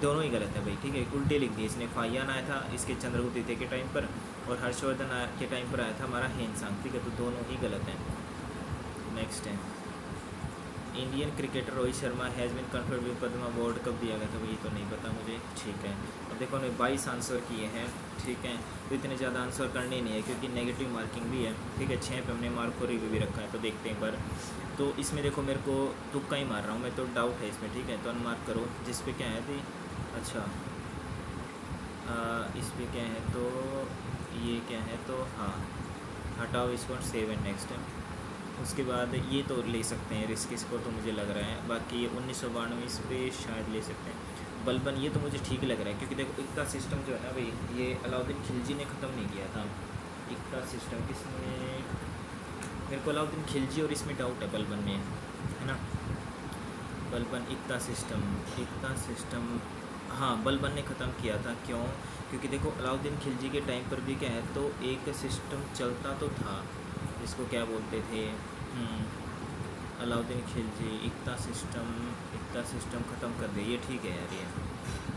दोनों ही गलत है भाई, ठीक है, उल्टे लिख दिए इसने। फाहियान आया था इसके चंद्रगुप्त द्वितीय के टाइम पर, और हर्षवर्धन के टाइम पर आया था हमारा हेनसांग, ठीक है, तो दोनों ही गलत हैं। नेक्स्ट है Indian cricketer Rohit Sharma has been conferred with Padma award, कब दिया गया था भाई, तो नहीं पता मुझे, ठीक है। अब देखो हमने 22 आंसर किए हैं, ठीक है, तो इतने ज़्यादा आंसर करने नहीं है क्योंकि नेगेटिव मार्किंग भी है, ठीक है। 6 पे हमने मार्क को रिव्यू भी रखा है, तो देखते हैं एक बार। तो इसमें देखो मेरे को तुक्का ही मार रहा हूँ मैं, तो डाउट है इसमें, ठीक है, तो अनमार्क करो। जिस पे क्या है थी, अच्छा इस पे क्या है, तो ये क्या है, तो हाँ हटाओ इसको, 7। नेक्स्ट है उसके बाद ये तो ले सकते हैं रिस्क, इसको तो मुझे लग रहा है, बाकी ये 1992 इस पर शायद ले सकते हैं। बलबन, ये तो मुझे ठीक लग रहा है, क्योंकि देखो इक्का सिस्टम जो है ना भाई, ये अलाउद्दीन खिलजी ने ख़त्म नहीं किया था। इक्का सिस्टम किसने, मेरे को अलाउद्दीन खिलजी और इसमें डाउट है बलबन में, है ना। बलबन इक्का सिस्टम, हाँ बलबन ने ख़त्म किया था, क्यों, क्योंकि देखो अलाउद्दीन खिलजी के टाइम पर भी क्या है, तो एक सिस्टम चलता तो था, इसको क्या बोलते थे, अलाउद्दीन खिलजी, इक्ता सिस्टम ख़त्म कर दिया, ये ठीक है यार, ये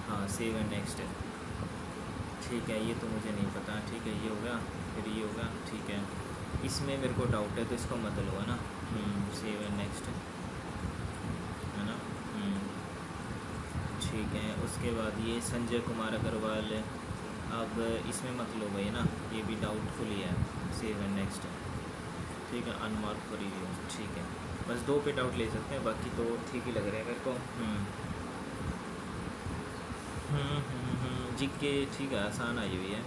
हाँ 7। नेक्स्ट है, ठीक है, ये तो मुझे नहीं पता, ठीक है, ये हो गया, फिर ये होगा, ठीक है, इसमें मेरे को डाउट है तो इसको मत लो, है ना। 7। नेक्स्ट है ना, ठीक है। उसके बाद ये संजय कुमार अग्रवाल, अब इसमें मत लो भाई ना, ये भी डाउटफुल ही है। 7। नेक्स्ट है, ठीक है, अनमार्क फॉर रिव्यू, ठीक है, बस 2 पे डाउट ले सकते हैं, बाकी तो ठीक ही लग रहा है मेरे को। जीके, ठीक है, आसान आई हुई है,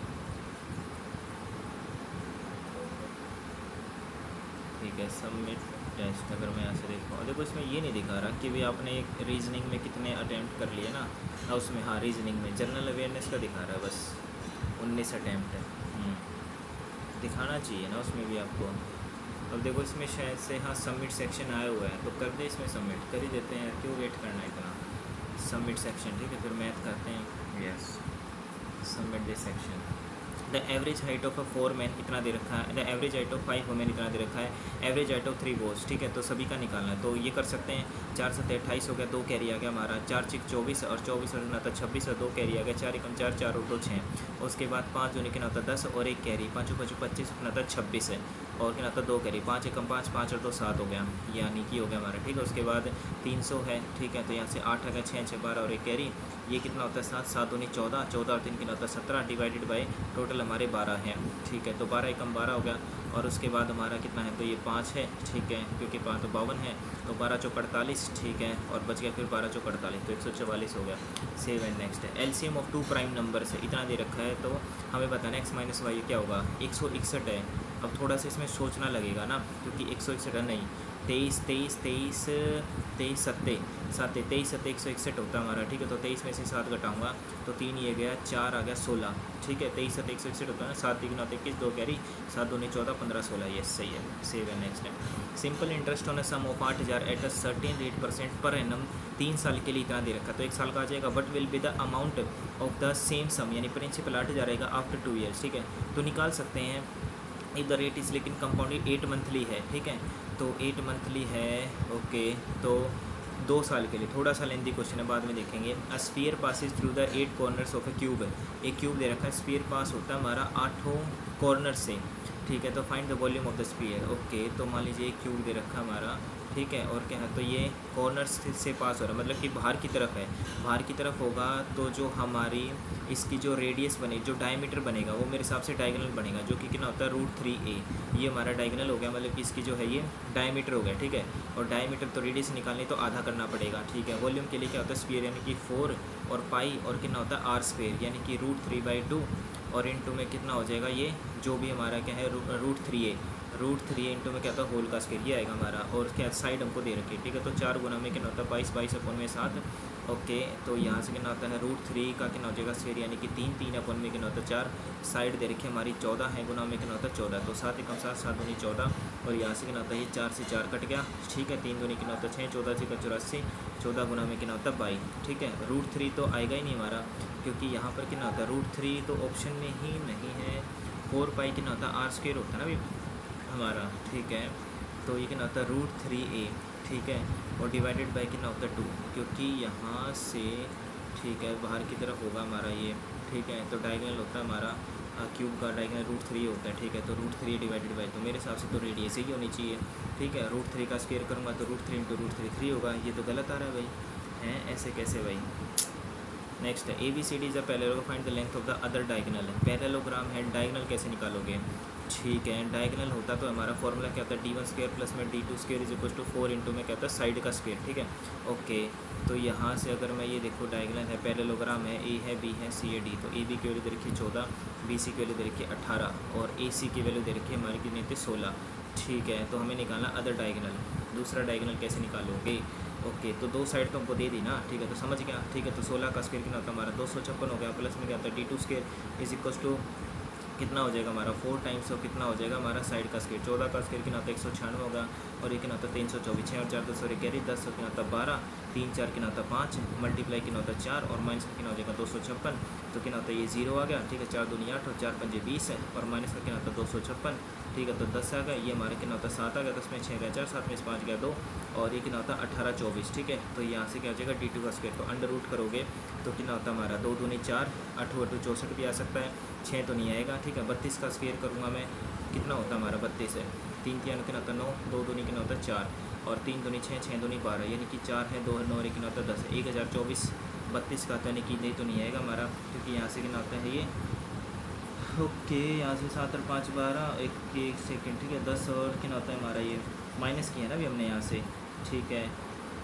ठीक है। सबमिट टेस्ट, अगर मैं यहाँ से देख पाऊँ, देखो इसमें ये नहीं दिखा रहा कि भाई आपने एक रीजनिंग में कितने अटैम्प्ट कर लिए ना, उसमें हाँ रीजनिंग में जनरल अवेयरनेस का दिखा रहा है बस 19 अटैम्प्ट है, दिखाना चाहिए ना उसमें भी आपको। अब देखो इसमें शायद से हाँ सबमिट सेक्शन आया हुआ है, तो कर दे, इसमें सबमिट कर ही देते हैं, क्यों वेट करना है इतना। सबमिट सेक्शन, ठीक है, फिर मैथ करते हैं। Yes, submit this section. The average height of a 4 man इतना दे रखा है, the average height of 5 women इतना दे रखा है, एवरेज हाइट ऑफ 3 बॉयज, ठीक है, तो सभी का निकालना है, तो ये कर सकते हैं। 4 7 28 हो गया, 2 कैरी आ गया हमारा, 4 6 24 और 24 और 9 26 और 2 कैरी आ गया, 4 एकम 4 4 और 2 6। उसके बाद 5 जो निकल आता 10 और 1 कैरी, 5 5 25 9 26 है, और क्या आता 2 कैरी, 5 एकम 5 5 और 2 7 हो गया, यानी कि हो गया हमारा, ठीक है। उसके बाद 300 है, ठीक है, तो यहाँ से 8 आ गया, 6 6 12 और 1 कैरी, ये कितना होता है 7, 7 दूनी 14, 14 और 3 कितना होता है 17 डिवाइडेड बाय टोटल हमारे 12 हैं, ठीक है। तो 12 एकम 12 हो गया और उसके बाद हमारा कितना है, तो ये 5 है, ठीक है, क्योंकि 5 तो 52 है, तो 12 चौक 48, ठीक है, और बच गया फिर 12 चौक 48, तो 144 हो गया। सेव एंड नेक्स्ट है। एलसीएम ऑफ 2 प्राइम नंबर से इतना दे रखा है, तो हमें बताना x माइनस वाई क्या होगा, 161 है। अब थोड़ा सा इसमें सोचना लगेगा ना, क्योंकि 161 है नहीं, 23 23 23 23 सत्ते 161 होता है हमारा, ठीक है। तो 23 में से 7 घटाऊंगा तो 3 ये गया, 4 आ गया 16, ठीक है। 23 7 161 होता है ना, 7 3 9 21, 2 कैरी, 7 2 14 15 16, ये सही है। सेव एंड नेक्स्ट है। Simple interest on a sum of 8000 at a certain rate % per annum, 3 साल के लिए इतना दे रखा, तो 1 साल का आ जाएगा। But will be the amount of the same sum, यानी प्रिंसिपल 8000 आएगा आफ्टर 2 ईयर्स, ठीक है। तो निकाल सकते हैं इफ द रेट इज़, लेकिन कंपाउंडेड 8 मंथली है, ठीक है। तो 8 मंथली है, ओके। तो 2 साल के लिए, थोड़ा सा लेंथी क्वेश्चन है, बाद में देखेंगे। A sphere passes through the 8 corners of a cube, एक क्यूब दे रखा है, स्फीयर पास होता है हमारा 8 कॉर्नर से, ठीक है। तो find the volume of the sphere, okay. तो मान लीजिए एक क्यूब दे रखा है हमारा, ठीक है, और क्या है, तो ये कॉर्नर्स से पास हो रहा है, मतलब कि बाहर की तरफ है, बाहर की तरफ होगा तो जो हमारी इसकी जो रेडियस बने, जो डायमीटर बनेगा वो मेरे हिसाब से डायगोनल बनेगा, जो कि कितना होता है √3a, ये हमारा डायगोनल हो गया, मतलब कि इसकी जो है ये डायमीटर हो गया, ठीक है। और डायमीटर तो रेडियस निकालनी तो आधा करना पड़ेगा, ठीक है। वॉल्यूम के लिए क्या होता है, स्फीयर यानी कि 4 और पाई और कितना होता है r² यानी कि √3/2, और इंटू में कितना हो जाएगा, ये जो भी हमारा क्या है √3a इंटू में क्या होता है होल का स्केयर, ये आएगा हमारा। और क्या साइड हमको दे रखी है, ठीक है। तो 4 गुना में कितना होता है 22 अपन में 7, ओके। तो यहाँ से कितना होता है √3 का कितना हो जाएगा स्केयर, यानी कि 3 अपन में कितना होता है 4, साइड दे रखी है हमारी 14 है, गुना में कितना होता है 14, तो 7 एकम 7, 7 दूनी 14, और यहाँ से कितना होता है ये 4 से 4 कट गया, ठीक है। 3 दूनी कितना होता है 6, 14 से 84, 14 गुना में कितना होता है 22, ठीक है। √3 तो आएगा ही नहीं हमारा, क्योंकि यहाँ पर कितना होता है √3 तो ऑप्शन में ही नहीं है। 4 पाई कितना होता है r² होता है ना अभी हमारा, ठीक है। तो ये कितना होता है √3a, ठीक है, और डिवाइडेड बाय कितना होता है 2, क्योंकि यहाँ से, ठीक है, बाहर की तरफ होगा हमारा ये, ठीक है। तो डायगोनल होता है हमारा क्यूब का डायगोनल √3 होता है, ठीक है। तो √3 डिवाइडेड बाय, तो मेरे हिसाब से तो रेडियस ही होनी चाहिए, ठीक है। √3 का स्क्वायर करूँगा तो √3 × √3 3 होगा, ये तो गलत आ रहा है भाई, हैं ऐसे कैसे भाई। नेक्स्ट है ABCD is a parallelogram, find the length of the other diagonal. Parallelogram है, डायगोनल कैसे निकालोगे, ठीक है। डायगोनल होता तो हमारा फॉर्मूला क्या होता है D1² प्लस में D2² is equal to 4 into में क्या होता है साइड का स्क्वायर, ठीक है, ओके। तो यहाँ से अगर मैं ये देखो डायगोनल है, पैरेललोग्राम है, A है, B है, C है, D, तो AB की वैल्यू दे रखी है 14, BC की वैल्यू दे रखी है 18 और AC की वैल्यू दे रखी है हमारी कितनी थी 16, ठीक है। तो हमें निकालना अदर डायगोनल, दूसरा डायगोनल कैसे निकालोगे, ओके। तो 2 साइड तो हमको दे दी ना, ठीक है, तो समझ गया, ठीक है। तो 16 का स्क्वायर कितना होता है हमारा 256 हो गया, प्लस में क्या होता है D2² इज इक्वल टू कितना हो जाएगा हमारा 4 टाइम्स ऑफ कितना हो जाएगा हमारा साइड का स्क्वायर, 14 का स्क्वायर कितना होता है 196 होगा, और ये कितना होता है 324, 6 और 4 10 और कैरी 10 और कितना होता है 12, 3 4 कितना होता है 5, मल्टीप्लाई कितना होता है 4 और माइनस का कितना हो जाएगा 256, तो कितना होता है ये 0 आ गया, ठीक है। 4 दूनी 8 और 4 पंजे 20 है, और माइनस का कितना होता है 256, ठीक है। तो 10 आ गया, ये हमारा कितना होता है 7 आ गया, 10 में 6 गया 4, 7 में 5 गया 2, और ये कितना होता है 18 24, ठीक है। तो यहाँ से क्या हो जाएगा D2 का स्क्वायर, तो अंडर रूट करोगे तो कितना होता है हमारा 2 दूनी 4, 8 8 64 भी आ सकता है, 6 तो नहीं आएगा, ठीक है। 32 का स्क्वायर करूँगा मैं, कितना होता है हमारा 32 है, 3 3 कितना होता है 9, 2 दूनी कितना होता है 4, और 3 दूनी 6, 6 दूनी 12, यानी कि 4 है, 2 है 9 कितना होता है 10, 1024, 32 का तो यानी कि नहीं तो नहीं आएगा हमारा, क्योंकि यहाँ से कितना होता है ये, ओके। यहाँ से 7 और 5 12, एक सेकेंड, ठीक है। 10 और कितना होता है हमारा ये माइनस किया ना अभी हमने यहाँ से, ठीक है।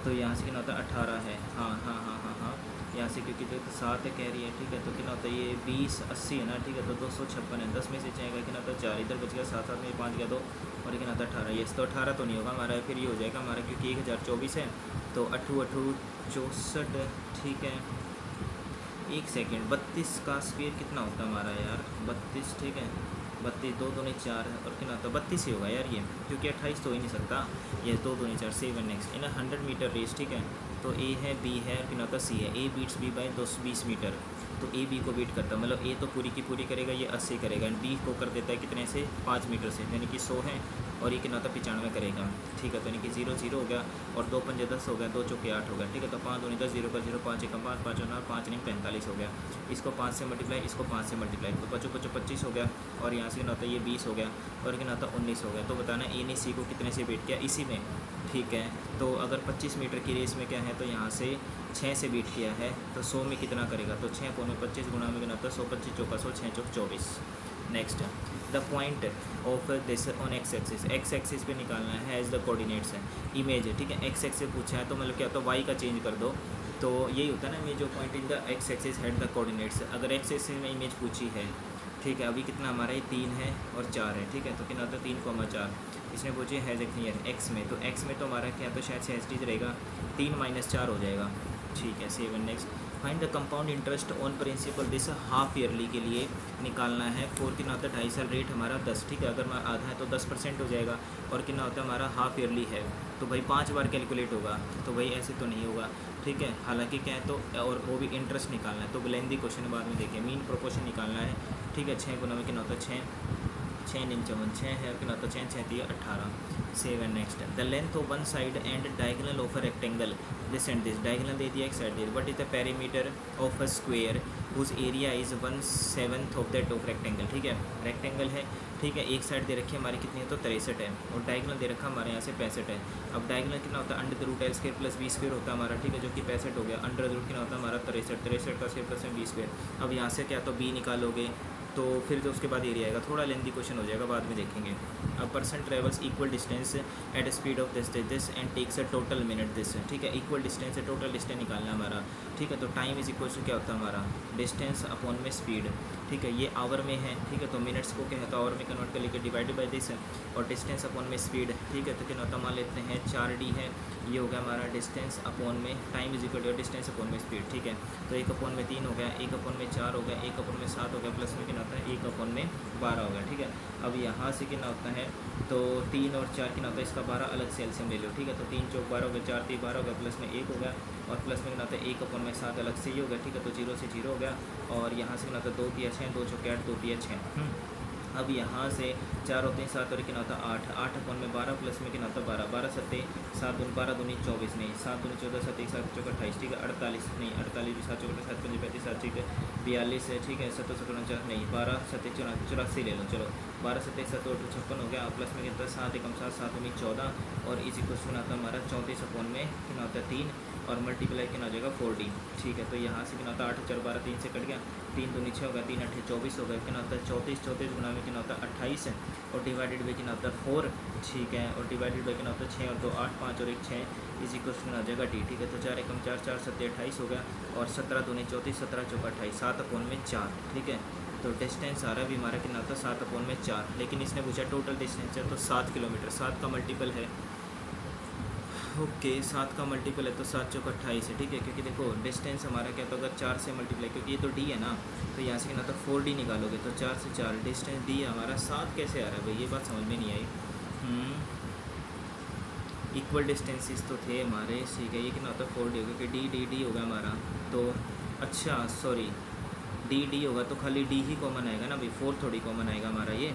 तो यहाँ से कितना होता है 18 है, हाँ हाँ हाँ हाँ हाँ, यहाँ से क्योंकि तो 7 कह रही है, ठीक है। तो कितना होता है ये 20 80 है ना, ठीक है। तो 256 है, 10 में से जाएगा कितना होता है 4, इधर बच गया 7 7 में 5 गया 2, और कितना होता है 18, ये तो 18 तो नहीं होगा हमारा, फिर ये हो जाएगा हमारा, क्योंकि 1024 है, तो 8 8 64, ठीक है। एक सेकेंड, 32 का स्क्वायर कितना होता है हमारा यार 32, ठीक है। 32 2 दूनी 4 और कितना होता है 32 ही होगा यार ये, क्योंकि 28 तो हो ही नहीं सकता, ये 2 दूनी 4 7 नेक्स्ट इन 100 मीटर रेस, ठीक है। तो A है, B है, और कितना होता है C है, A beats B by 220 metre, तो A B को बीट करता है, मतलब A तो पूरी की पूरी करेगा, ये 80 करेगा, एंड B को कर देता है कितने से 5 मीटर से, यानी कि 100 है, और ये कितना होता है 95 करेगा, ठीक है। तो यानी कि 0 0 हो गया, और 2 पंजे 10 हो गया, 2 चौके 8 हो गया, ठीक है। तो 5 दूनी 10, 0 का 0, 5 एकम 5, 5 और 5 नहीं 45 हो गया, इसको 5 से मल्टीप्लाई, इसको 5 से मल्टीप्लाई, तो 5 5 25 हो गया, और यहाँ से कितना होता है ये 20 हो गया, और कितना होता है 19 हो गया। तो बताना A ने C को कितने से बीट किया इसी में, ठीक है। तो अगर 25 मीटर की रेस में क्या है, तो यहाँ से 6 से बीट किया है, तो 100 में कितना करेगा, तो 6 पौने 25 गुणा में कितना, तो 100 25 चौका 100, 6 चौक 24। Next, the point of this on x axis, x axis पे निकालना है एज द कोऑर्डिनेट्स है इमेज है, ठीक है। एक्स एक्सिस पूछा है तो मतलब क्या, तो वाई का चेंज कर दो, तो यही होता है ना, image of point in the x axis had the coordinates. अगर एक्स एक्सिस में इमेज पूछी है, ठीक है, अभी कितना हमारा ये 3 है और 4 है, ठीक है, तो कितना होता है 3,4। इसने पूछी हैज़ ए क्लियर एक्स में, तो एक्स में तो हमारा क्या, तो शायद से एच रहेगा, 3 - 4 हो जाएगा, ठीक है। 7 next, find the compound interest on principal this half yearly के लिए निकालना है। 4 कितना होता है, 2.5 साल, रेट हमारा 10, ठीक है। अगर आधा है तो 10% हो जाएगा, और कितना होता है हमारा हाफ ईयरली है, तो भाई 5 बार कैलकुलेट होगा, तो भाई ऐसे तो नहीं होगा, ठीक है। हालांकि क्या है, तो और वो भी इंटरेस्ट निकालना है, तो लेंथी क्वेश्चन बाद में देखिए। मीन प्रोपोर्शन निकालना है, ठीक है। 6 गुना में कितना होता है 6 नीम 6 है, कितना होता है 6 3 18। 7 next, the length of one side and diagonal of a rectangle this and this, diagonal दे दिया, एक साइड दे दिया, but is the perimeter of a square whose area is 1/7 of that of rectangle, ठीक है। रेक्टेंगल है, ठीक है, एक साइड दे रखी है हमारी कितनी है, तो 63 है, और डायगोनल दे रखा हमारे यहाँ से 65 है। अब डायगोनल कितना होता है, √L² + B² होता है हमारा, ठीक है, जो कि 65 हो गया। √, कितना होता है हमारा 63 का स्क्वायर प्लस में B²। अब यहाँ से क्या, तो B निकालोगे, तो फिर तो उसके बाद एरिया आएगा, थोड़ा लेंथी क्वेश्चन हो जाएगा, बाद में देखेंगे। अब person travels equal distance at speed of this and takes a total minute this, ठीक है। इक्वल डिस्टेंस है, टोटल डिस्टेंस निकालना है हमारा, ठीक है। तो टाइम इज इक्वल टू क्या होता है हमारा, डिस्टेंस अपॉन में स्पीड, ठीक है। ये आवर में है, ठीक है, तो मिनट्स को क्या है, तो आवर में कन्वर्ट कर लेके डिवाइडेड बाई दिस, और डिस्टेंस अपॉन में स्पीड, ठीक है। तो कितना होता मान लेते हैं 4D है, ये हो गया हमारा डिस्टेंस अपॉन में time is equal to distance upon में स्पीड, ठीक है। तो 1 अपॉन में 3 हो गया, 1 अपॉन में 4 हो गया, 1 अपॉन में 7 हो गया, प्लस में कितना होता है 1 अपॉन में 12 हो गया, ठीक है। अब यहाँ से कितना होता है, तो 3 और 4 कितना होता है, इसका 12 अलग से एलसीएम ले लो, ठीक है। तो 3 चौक 12 हो गया, 4 3 12 हो गया, प्लस में 1 हो गया, और प्लस में कितना होता है 1 अपॉन में 7 अलग से ही हो गया, ठीक है। तो 0 से 0 हो गया, और यहाँ से कितना होता है 2 3 6, 2 चौक 8, 2 3 6। अब यहाँ से 4 होते हैं 7 और कितना होता है 8, 8 अपॉन में 12, प्लस में कितना होता है 12, 12 7 7 दूनी 12 दूनी 24 नहीं, 7 दूनी 14 7 1 7 चौक 28, ठीक है। 48 नहीं, 48 7 चौक 7 5 35 7, ठीक है। 42 है, ठीक है। 7 7 49 नहीं, 12 7 84 ले लो, चलो 12 7 7 8 56 हो गया, प्लस में कितना 7 1 7 7 दूनी 14, और इस इक्वल टू आता है हमारा 34 अपॉन में कितना होता है 3, और मल्टीप्लाई कितना हो जाएगा 4D, ठीक है। तो यहाँ से कितना होता है 8 4 12 3 से कट गया, 3 दूनी 6 हो गया, 3 8 24 हो गया, कितना होता है 34, 34 गुना में कितना होता है 28 है, और डिवाइडेड बाई कितना होता है 4, ठीक है। और डिवाइडेड बाई कितना होता है 6 और 2 8 5 और 1 6 इज इक्वल टू आ जाएगा D, ठीक है। तो 4 1 4 4 7 28 हो गया, और 17 दूनी 34 17 चौका 28, 7 अपॉन में 4, ठीक है। तो डिस्टेंस आ रहा है अभी हमारा कितना होता है 7 अपॉन में 4, लेकिन इसने पूछा टोटल डिस्टेंस है, तो 7 किलोमीटर, 7 का मल्टीपल है, ओके 7 का मल्टीपल है, तो 7 चौक 28 है, ठीक है। क्योंकि देखो डिस्टेंस हमारा क्या, तो अगर 4 से मल्टीप्लाई, क्योंकि ये तो D है ना, तो यहाँ से कितना तो 4D निकालोगे, तो 4 से 4 डिस्टेंस D हमारा 7 कैसे आ रहा है भाई, ये बात समझ में नहीं आई। इक्वल डिस्टेंसेस तो थे हमारे, ठीक है। ये कितना होता है 4D होगा, क्योंकि D हो गया हमारा, तो अच्छा सॉरी D होगा, तो खाली D ही कॉमन आएगा ना भाई, 4 थोड़ी कॉमन आएगा हमारा ये,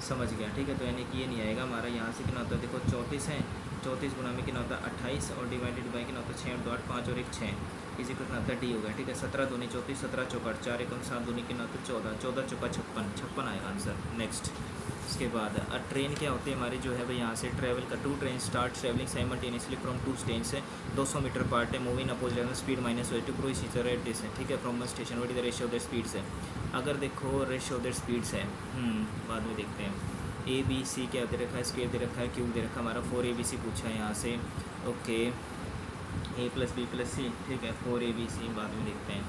समझ गया, ठीक है। तो यानी कि ये नहीं आएगा हमारा। यहाँ से कितना होता है देखो 34 है, 34 गुना में कितना होता है 28, और डिवाइडेड बाई कितना होता है 6 और 2 8 5 और 1 6, इसी को कितना होता है D हो गया, ठीक है। 17 दूनी 34 17 चौका 4 1 7 दूनी कितना होता है 14, 14 चौका 56 आएगा आंसर। नेक्स्ट, उसके बाद ट्रेन क्या होती है हमारी जो है भाई, यहाँ से ट्रैवल का 2 train start travelling simultaneously from 2 station से 200 मीटर पार्ट है, मूविंग अपोजिट स्पीड -2 क्रूज सीजर एट दिस है, ठीक है। From one station what is the ratio of the speeds है। अगर देखो रेशियो ऑफ द स्पीड्स है, बाद में देखते हैं। ABC क्या दे रखा है, स्क्वायर दे रखा है, क्यूब दे रखा है हमारा, 4ABC पूछा है यहाँ से, ओके। A + B + C, ठीक है। 4ABC बाद में देखते हैं,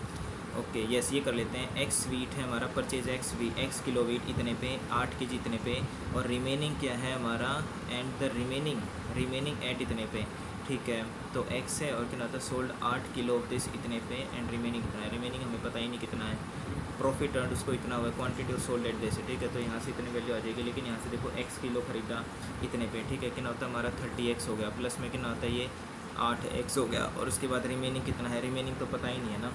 ओके यस। ये कर लेते हैं। X वीट है हमारा, परचेज X किलो वीट इतने पे, 8 kg इतने पे, और रिमेनिंग क्या है हमारा, एंड द रिमेनिंग एट इतने पे, ठीक है। तो X है, और कितना होता है सोल्ड 8 किलो ऑफ दिस इतने पे, एंड रिमेनिंग कितना है, रिमेनिंग हमें पता ही नहीं कितना है। प्रॉफिट अर्न उसको इतना हुआ, quantity of sold at this, ठीक है। तो यहाँ से इतनी वैल्यू आ जाएगी, लेकिन यहाँ से देखो X किलो खरीदा इतने पे, ठीक है। कितना होता है हमारा 30X हो गया, प्लस में कितना होता है ये 8X हो गया, और उसके बाद रिमेनिंग कितना है, रिमेनिंग तो पता ही नहीं है ना।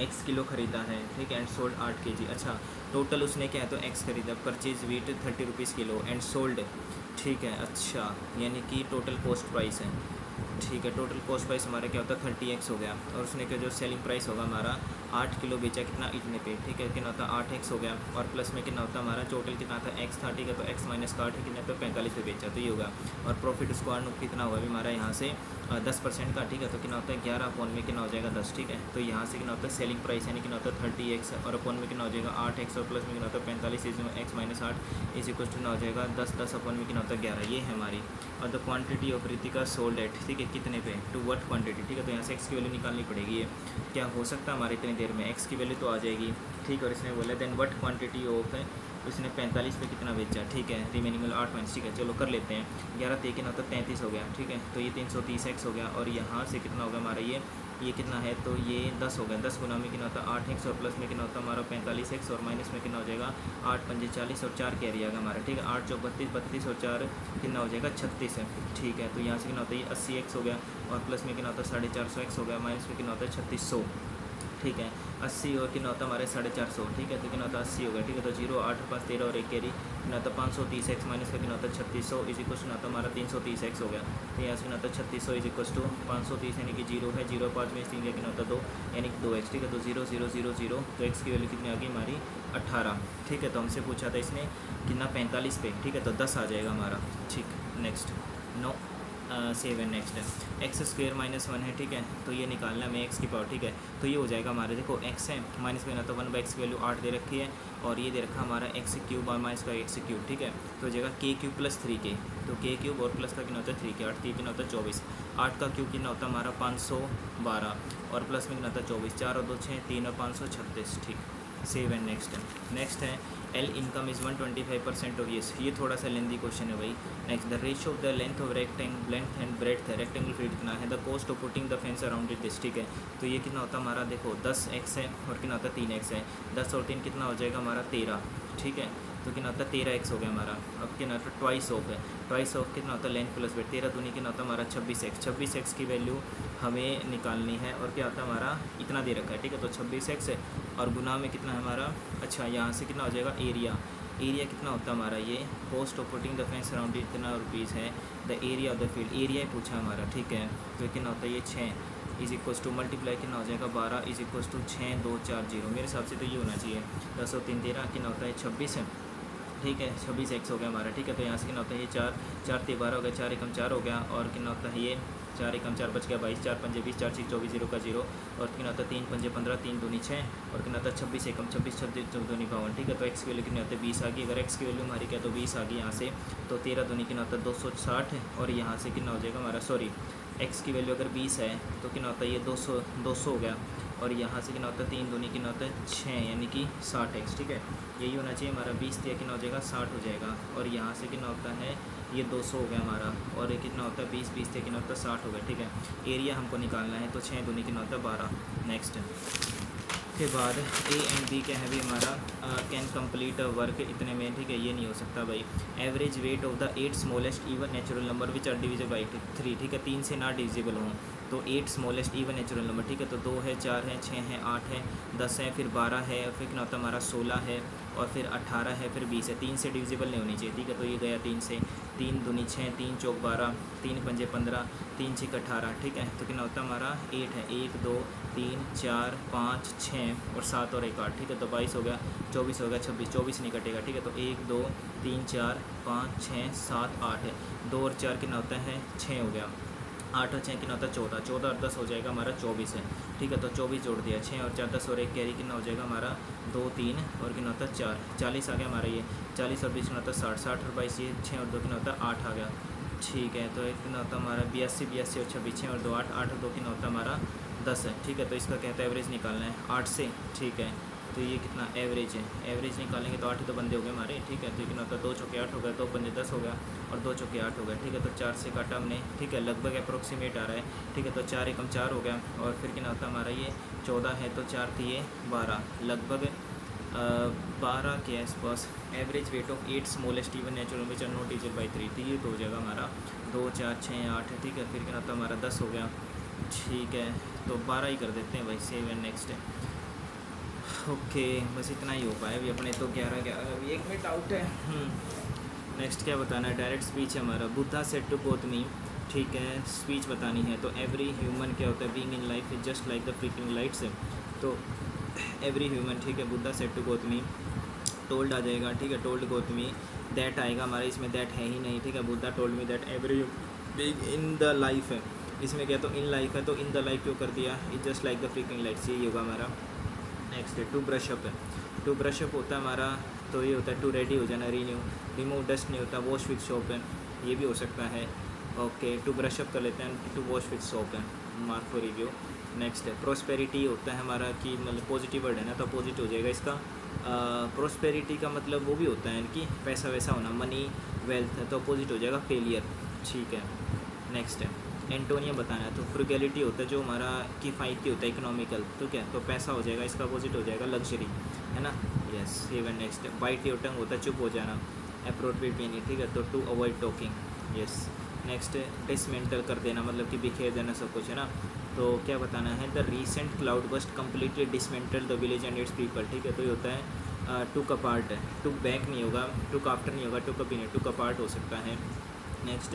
X किलो ख़रीदा है, ठीक है, एंड सोल्ड 8 kg। अच्छा टोटल उसने क्या है, तो X खरीदा, purchase wheat 30 rupees kilo, and sold, ठीक है। अच्छा यानी कि टोटल कॉस्ट प्राइस है, ठीक है। टोटल कॉस्ट प्राइस हमारा क्या होता है 30x हो गया, और उसने का जो सेलिंग प्राइस होगा हमारा 8 किलो बेचा कितना इतने पे, ठीक है, कितना होता है 8x हो गया, और प्लस में कितना होता है हमारा टोटल कितना था x था, ठीक है, तो x माइनस का 8 है कितना पे 45 पे बेचा, तो ये होगा। और प्रॉफिट स्क्वायर कितना होगा अभी हमारा यहाँ से 10% का, ठीक है, तो कितना होता है 11 अपॉन में कितना हो जाएगा 10, ठीक है, तो यहाँ से कितना होता है सेलिंग प्राइस यानी कितना होता है 30x, और अपॉन में कितना हो जाएगा 8x, और प्लस में कितना होता है 45 x minus 8 is equal to कितना हो जाएगा 10 अपॉन में कितना होता है 11, ये है हमारी। और the quantity of Ritika sold at, ठीक है, कितने पे, टू व्हाट क्वांटिटी, ठीक है, तो यहाँ से x की वैल्यू निकालनी पड़ेगी। ये क्या हो सकता है हमारे इतनी देर में x की वैल्यू तो आ जाएगी, ठीक है, और इसने बोला देन व्हाट क्वांटिटी ऑफ है, उसने 45 पे कितना बेचा, ठीक है, रिमेनिंग 8 माइनस, ठीक है, चलो कर लेते हैं 11 ते कितना होता है 33 हो गया, ठीक है, तो ये 330x हो गया, और यहाँ से कितना होगा हमारा ये कितना है, तो ये 10 हो गया, 10 गुना में कितना होता है 8x, और प्लस में कितना होता है हमारा 45x, और माइनस में कितना हो जाएगा 8 पंजे 40 और 4 कैरी आएगा हमारा, ठीक है, 8 चौक 32 और 4 कितना हो जाएगा 36 है, ठीक है, तो यहाँ से कितना होता है ये 80x हो गया, और प्लस में कितना होता है 450x हो गया, माइनस में कितना होता है 3600, ठीक है, 80 और कितना होता है हमारे 450, ठीक है, तो कितना होता है 80 हो गया, ठीक है, तो 0 8 5 13 और 1 कैरी कितना होता है 530x माइनस का कितना होता है 3600 इज इक्वल टू होता है हमारा 330x हो गया, तो यहाँ से कितना होता है 3600 इज इक्वल टू 530 यानी कि 0 है, 0 5 में 3 कितना होता है 2 यानी कि 2x, ठीक है, तो 0 0 0 0, तो x की वैल्यू कितनी आ गई हमारी 18, ठीक है, तो हमसे पूछा था इसने कितना 45 पे, ठीक है, तो 10 आ जाएगा हमारा, ठीक। नेक्स्ट नो सेवन नेक्स्ट है एक्स स्क्वेयर माइनस 1 है, ठीक है, तो ये निकालना है हमें एक्स की पावर, ठीक है, तो ये हो जाएगा हमारे देखो एक्स है माइनस में ना तो 1/x की वैल्यू 8 दे रखी है, और ये दे रखा हमारा एक्स क्यूब और माइनस का एक्स क्यूब, ठीक है, तो हो जाएगा k क्यूब प्लस 3k, तो k क्यूब और प्लस का कितना होता है 3k, 8 कितना होता है 24, 8 का क्यूब कितना होता है हमारा 512, और प्लस में कितना होता है 24, 4 और 2 6 3 और 536, ठीक। सेव एंड नेक्स्ट है L income is 125% of yes, ये थोड़ा सा लेंदी क्वेश्चन है भाई। Next the ratio of the length of rectangle length and breadth है, रेक्टेंगल फीट कितना है, the cost of putting the fence around it this, ठीक है, तो ये कितना होता है हमारा देखो 10x है, और कितना होता है 3x है, 10 और 3 कितना हो जाएगा हमारा 13, ठीक है, तो कितना होता है 13x हो गया हमारा, अब कितना होता है ट्वाइस ऑफ है, ट्वाइस ऑफ कितना होता है लेंथ प्लस ब्रेड्थ, 13 दूनी कितना होता है हमारा 26x की वैल्यू हमें निकालनी है, और क्या होता है हमारा इतना दे रखा है, ठीक है, तो 26x है, और गुना में कितना है हमारा, अच्छा यहाँ से कितना हो जाएगा एरिया कितना होता है हमारा, ये cost of putting the fence around कितना रुपीज़ है, the area of the field area ही पूछा हमारा, ठीक है, तो कितना होता है ये 6 इज इक्वल्स टू मल्टीप्लाई कितना हो जाएगा 12 इज इक्वल्स टू 6 2 4 0, मेरे हिसाब से तो ये होना चाहिए 10 और 3 13 कितना होता है 26 है, ठीक है, 26x हो गया हमारा, ठीक है, तो यहाँ से कितना होता है ये 4 4 12 हो गया, 4 एकम 4 हो गया, और कितना होता है ये 4 एकम 4 बच गया 22, 4 पंजे 20, 4 6 24 0 का 0, और कितना होता है 3 पंजे 15 3 दूनी 6, और कितना होता है 26 एकम 26 26 दूनी 52, ठीक है, तो x की वैल्यू कितनी होती है 20 आ गई, अगर x की वैल्यू हमारी क्या तो 20 आ गई यहाँ से, तो 13 दूनी कितना होता है 260, और यहाँ से कितना हो जाएगा हमारा सॉरी x की वैल्यू अगर 20 है तो कितना होता है ये 200 हो गया, और यहाँ से कितना होता है 3 दूनी कितना होता है 6 यानी कि 60x, ठीक है, यही होना चाहिए हमारा 20 दिया कितना हो जाएगा 60 हो जाएगा, और यहाँ से कितना होता है ये 200 हो गया हमारा, और ये कितना होता है 20 दिया कितना होता है 60 हो गया, ठीक है, एरिया हमको निकालना है, तो 6 दूनी कितना होता है 12। नेक्स्ट के बाद ए एंड बी क्या है भी हमारा कैन कंप्लीट वर्क इतने में, ठीक है, ये नहीं हो सकता भाई। Average weight of the 8 smallest even natural number which are divisible by 3, ठीक है, 3 से ना डिविजिबल हों, तो 8 स्मॉलेस्ट इवन नेचुरल नंबर, ठीक है, तो 2 है 4 है 6 है 8 है 10 है फिर 12 है, फिर कितना होता है हमारा 16 है, और फिर 18 है फिर 20 है, 3 से डिविजिबल नहीं होनी चाहिए, ठीक है, तो ये गया 3 से, 3 दूनी 6 3 चौक 12 3 पंजे 15 3 6 18, ठीक है, तो कितना होता है हमारा 8 है 1 2 3 4 5 6 और 7 और 1 8, ठीक है, तो 22 हो गया 24 हो गया 26 24 नहीं कटेगा, ठीक है, तो 1 2 3 4 5 6 7 8 है, 2 और 4 कितना होता है 6 हो गया, 8 और 6 कितना होता है 14 14 और 10 हो जाएगा हमारा 24 है, ठीक है, तो 24 जोड़ दिया 6 और 4 10 और 1 कैरी कितना हो जाएगा हमारा 2 3 और कितना होता है 4 40 आ गया हमारा ये 40 और 20 कितना होता है 60 60 और 22 ये 6 और 2 कितना होता है 8 आ गया, ठीक है, तो एक कितना होता है हमारा 82 82 और 26 6 और 2 8 8 और 2 कितना होता है हमारा 10 है, ठीक है, तो इसका कहता है एवरेज निकालना है 8 से, ठीक है, तो ये कितना एवरेज है, एवरेज निकालेंगे तो 8 ही तो बंदे हो गए हमारे, ठीक है, तो ये कितना होता है 2 चौके 8 हो गया, 2 पंजे 10 हो गया, और 2 चौके 8 हो गया, ठीक है, तो 4 से काटा हमने, ठीक है, लगभग अप्रोक्सीमेट आ रहा है, ठीक है, तो 4 एकम 4 हो गया, और फिर कितना होता है हमारा ये 14 है, तो 4 थी ये 12 लगभग 12 के आसपास। Average weight of 8 smallest even natural which are not divisible by 3, तो ये तो हो जाएगा हमारा 2 4 6 8, ठीक है, फिर कितना होता है हमारा 10 हो गया, ठीक है, तो 12 ही कर देते हैं भाई, सेव एंड नेक्स्ट है, ओके, बस इतना ही हो पाया अभी अपने, तो 11 अभी 1 मिनट आउट है। नेक्स्ट क्या बताना है, डायरेक्ट स्पीच है हमारा। बुद्धा सेड टू गौतमी ठीक है, स्पीच बतानी है तो एवरी ह्यूमन क्या होता है, being in life is just like the freaking lights. तो एवरी ह्यूमन, ठीक है, Buddha said to Gautami, told आ जाएगा, ठीक है, टोल्ड गौतमी, दैट आएगा हमारे, इसमें दैट है ही नहीं, ठीक है, Buddha told me that every being in the life है, इसमें क्या तो इन लाइफ है, तो इन द लाइफ क्यों कर दिया, is just like the freaking lights, यही होगा हमारा। नेक्स्ट है टू ब्रश अप है, टू ब्रश अप होता है हमारा, तो ये होता है टू रेडी हो जाना, रीन्यू, रिमूव डस्ट नहीं होता, वॉश विथ सोप है, ये भी हो सकता है। ओके, टू ब्रश अप कर लेते हैं, टू वॉश विथ सोप है, मार्क फॉर रिव्यू। नेक्स्ट है प्रोस्पेरिटी, होता है हमारा कि मतलब पॉजिटिव वर्ड है ना, तो अपोजिट हो जाएगा इसका। प्रोस्पेरिटी का मतलब वो भी होता है कि पैसा वैसा होना, मनी वेल्थ है, तो अपोजिट हो जाएगा फेलियर, ठीक है। नेक्स्ट है एंटोनिया बताना है, तो फ्रुगैलिटी होता है जो हमारा किफ़ायती होता है, इकोनॉमिकल, तो क्या, तो पैसा हो जाएगा, इसका अपोजिट हो जाएगा लग्जरी, है ना, yes. Even next bite your tongue होता है चुप हो जाना, अप्रोप्रिएट भी नहीं, ठीक है, तो to avoid talking, yes. Next dismantle कर देना, मतलब कि बिखेर देना सब कुछ, है ना, तो क्या बताना है, the recent cloud burst completely dismantle the village and it's people, ठीक है, तो ये होता है टू कपार्ट है, टू बैक नहीं होगा, टू काफ्टर नहीं होगा, टू कपी नहीं, टू कपार्ट हो सकता है। नेक्स्ट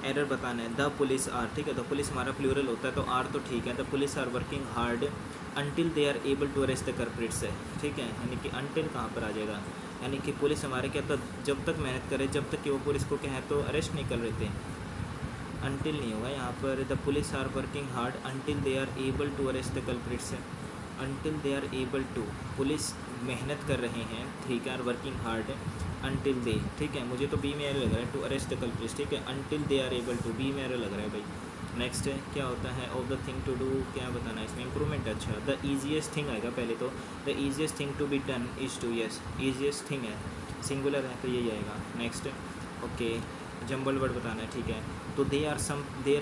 एरर बताना है, द पुलिस आर, ठीक है, तो पुलिस हमारा प्लूरल होता है, तो आर तो ठीक है, the police are working hard until they are able to arrest the culprits है, ठीक है, यानी कि अनटिल कहाँ पर आ जाएगा, यानी कि पुलिस हमारे क्या, तो जब तक मेहनत करे, जब तक कि वो पुलिस को क्या है तो अरेस्ट नहीं कर लेते, अनटिल नहीं होगा यहाँ पर, the police are working hard until they are able to arrest the culprits है, until they are able to, police मेहनत कर रहे हैं, ठीक है, are working hard until they, ठीक है, मुझे तो बी में एरर लग रहा है, टू अरेस्ट द कल्प्रिट्स, ठीक है, until they are able to, B में एरर लग रहा है भाई। नेक्स्ट है क्या होता है, of the thing to do, क्या बताना है इसमें, इंप्रूवमेंट, अच्छा, द ईजीएस्ट थिंग आएगा पहले, तो the easiest thing to be done is to, yes, easiest thing है, सिंगुलर है तो यही आएगा। नेक्स्ट ओके, जंबल वर्ड बताना है, ठीक है, तो there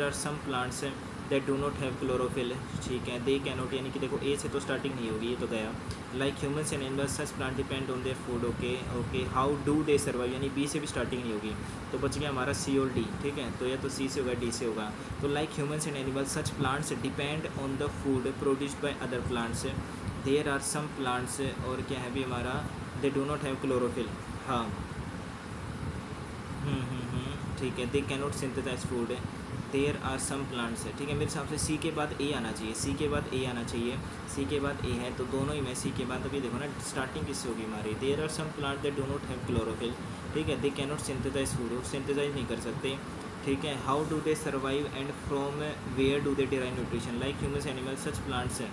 are some plants that do not have chlorophyll, ठीक है, दे कैनोट, यानी कि देखो ए से तो स्टार्टिंग नहीं होगी, ये तो गया, like humans and animals such plant depend on their food, okay okay, how do they survive, यानी बी से भी स्टार्टिंग नहीं होगी, तो बच गया हमारा सी और डी, ठीक है, तो या तो सी से होगा डी से होगा, तो like humans and animals such plants depend on the food produced by other plants, there are some plants, और क्या है भी हमारा, they do not have chlorophyll, हाँ, ठीक है, they cannot synthesise food, there are some plants है, ठीक है, मेरे हिसाब से सी के बाद ए आना चाहिए, सी के बाद ए आना चाहिए, सी के बाद ए है, तो दोनों ही में सी के बाद, अभी देखो ना स्टार्टिंग किससे होगी हमारी, there are some plant that do not have chlorophyll, ठीक है, they cannot synthesise food, synthesize नहीं कर सकते, ठीक है, how do they survive and from where do they derive nutrition, like humans animals such plants है,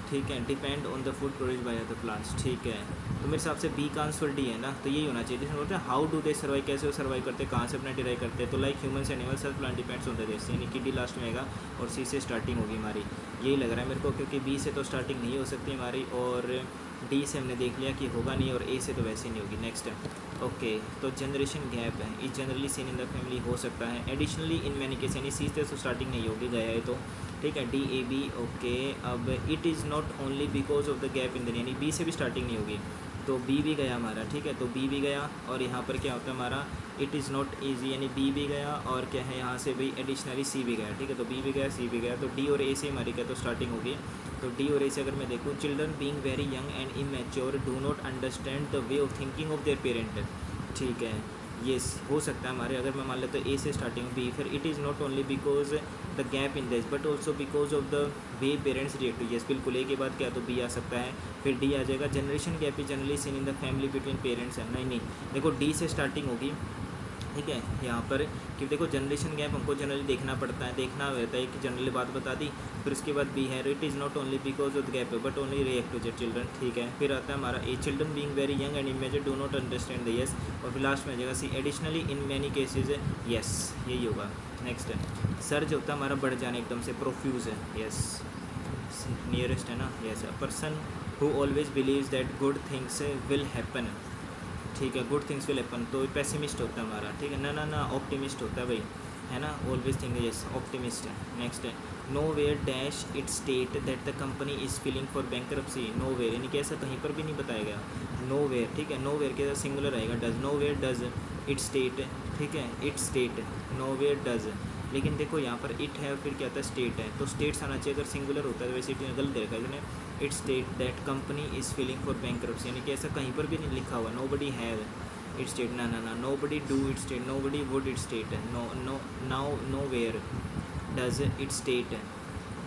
ठीक है, depend on the food produced by other plants, ठीक है, तो मेरे हिसाब से बी का आंसर डी है ना, तो यही होना चाहिए, जिसमें बोलते हैं हाउ डू दे सर्वाइव, कैसे वो सर्वाइव करते हैं, कहाँ से अपना डिराइव करते हैं, तो like humans animals such plant depends on the देश, यानी कि डी लास्ट में आएगा, और सी से स्टार्टिंग होगी हमारी, यही लग रहा है मेरे को, क्योंकि बी से तो स्टार्टिंग नहीं हो सकती हमारी, और डी से हमने देख लिया कि होगा नहीं, और ए से तो वैसे नहीं होगी। नेक्स्ट है ओके, तो जनरेशन गैप है, is generally seen in the family हो सकता है, एडिशनली इन मैनी केस, यानी सी से तो स्टार्टिंग नहीं होगी, गया है तो, ठीक है, डी ए बी ओके। अब it is not only because of the gap in the, यानी बी से भी स्टार्टिंग नहीं होगी, तो बी भी गया हमारा, ठीक है, तो बी भी गया, और यहाँ पर क्या होता है हमारा, इट इज़ नॉट ईजी, यानी बी भी गया, और क्या है यहाँ से भाई एडिशनली सी भी गया, ठीक है, तो बी भी गया, सी भी गया, तो डी और ए से हमारी क्या तो स्टार्टिंग होगी, तो डी और ए से अगर मैं देखूँ, children being very young and immature do not understand the way of thinking of their parent, ठीक है, ये हो सकता है हमारे, अगर मैं मान लेता हूँ ए से स्टार्टिंग बी, फिर it is not only because the gap in this but also because of the way parents react to, yes बिल्कुल, ए के बाद क्या तो बी आ सकता है, फिर डी आ जाएगा, generation gap is generally seen in the family between parents है, नहीं देखो डी से स्टार्टिंग होगी, ठीक है, यहाँ पर कि देखो जनरेशन गैप हमको जनरली देखना पड़ता है, देखना रहता है कि जनरली बात बता दी, फिर उसके बाद बी है, it is not only because of the gap but only react to the children, ठीक है, फिर आता है हमारा A, children being very young and immature do not understand the, yes, और फिर लास्ट में आ जाएगा C, additionally in many cases, yes, यही होगा। नेक्स्ट है सर्ज होता है हमारा बढ़ जाना एकदम से, प्रोफ्यूज है, यस, नियरेस्ट है ना, yes, a person who always believes that good things will happen, ठीक है, गुड थिंग्स विल हैपन, तो पेसिमिस्ट होता है हमारा, ठीक है, ना ऑप्टिमिस्ट होता है भाई, है ना, ऑलवेज थिंक, यस, ऑप्टिमिस्ट है। नेक्स्ट है nowhere dash it state that the company is filling for bankruptcy, nowhere, यानी कि ऐसा कहीं पर भी नहीं बताया गया, नो वेयर, ठीक है, नो वेयर के साथ सिंगुलर आएगा, does, nowhere does it state, ठीक है, it state, nowhere does, लेकिन देखो यहाँ पर इट है और फिर क्या होता है स्टेट है, तो स्टेट्स आना चाहिए, अगर सिंगुलर होता है, वैसे गलत देखा है इसने, it state that company is filling for bankruptcy, यानी कि ऐसा कहीं पर भी नहीं लिखा हुआ, nobody have, it state, ना ना ना, nobody do it state, nobody would it state, no no, now nowhere does it state,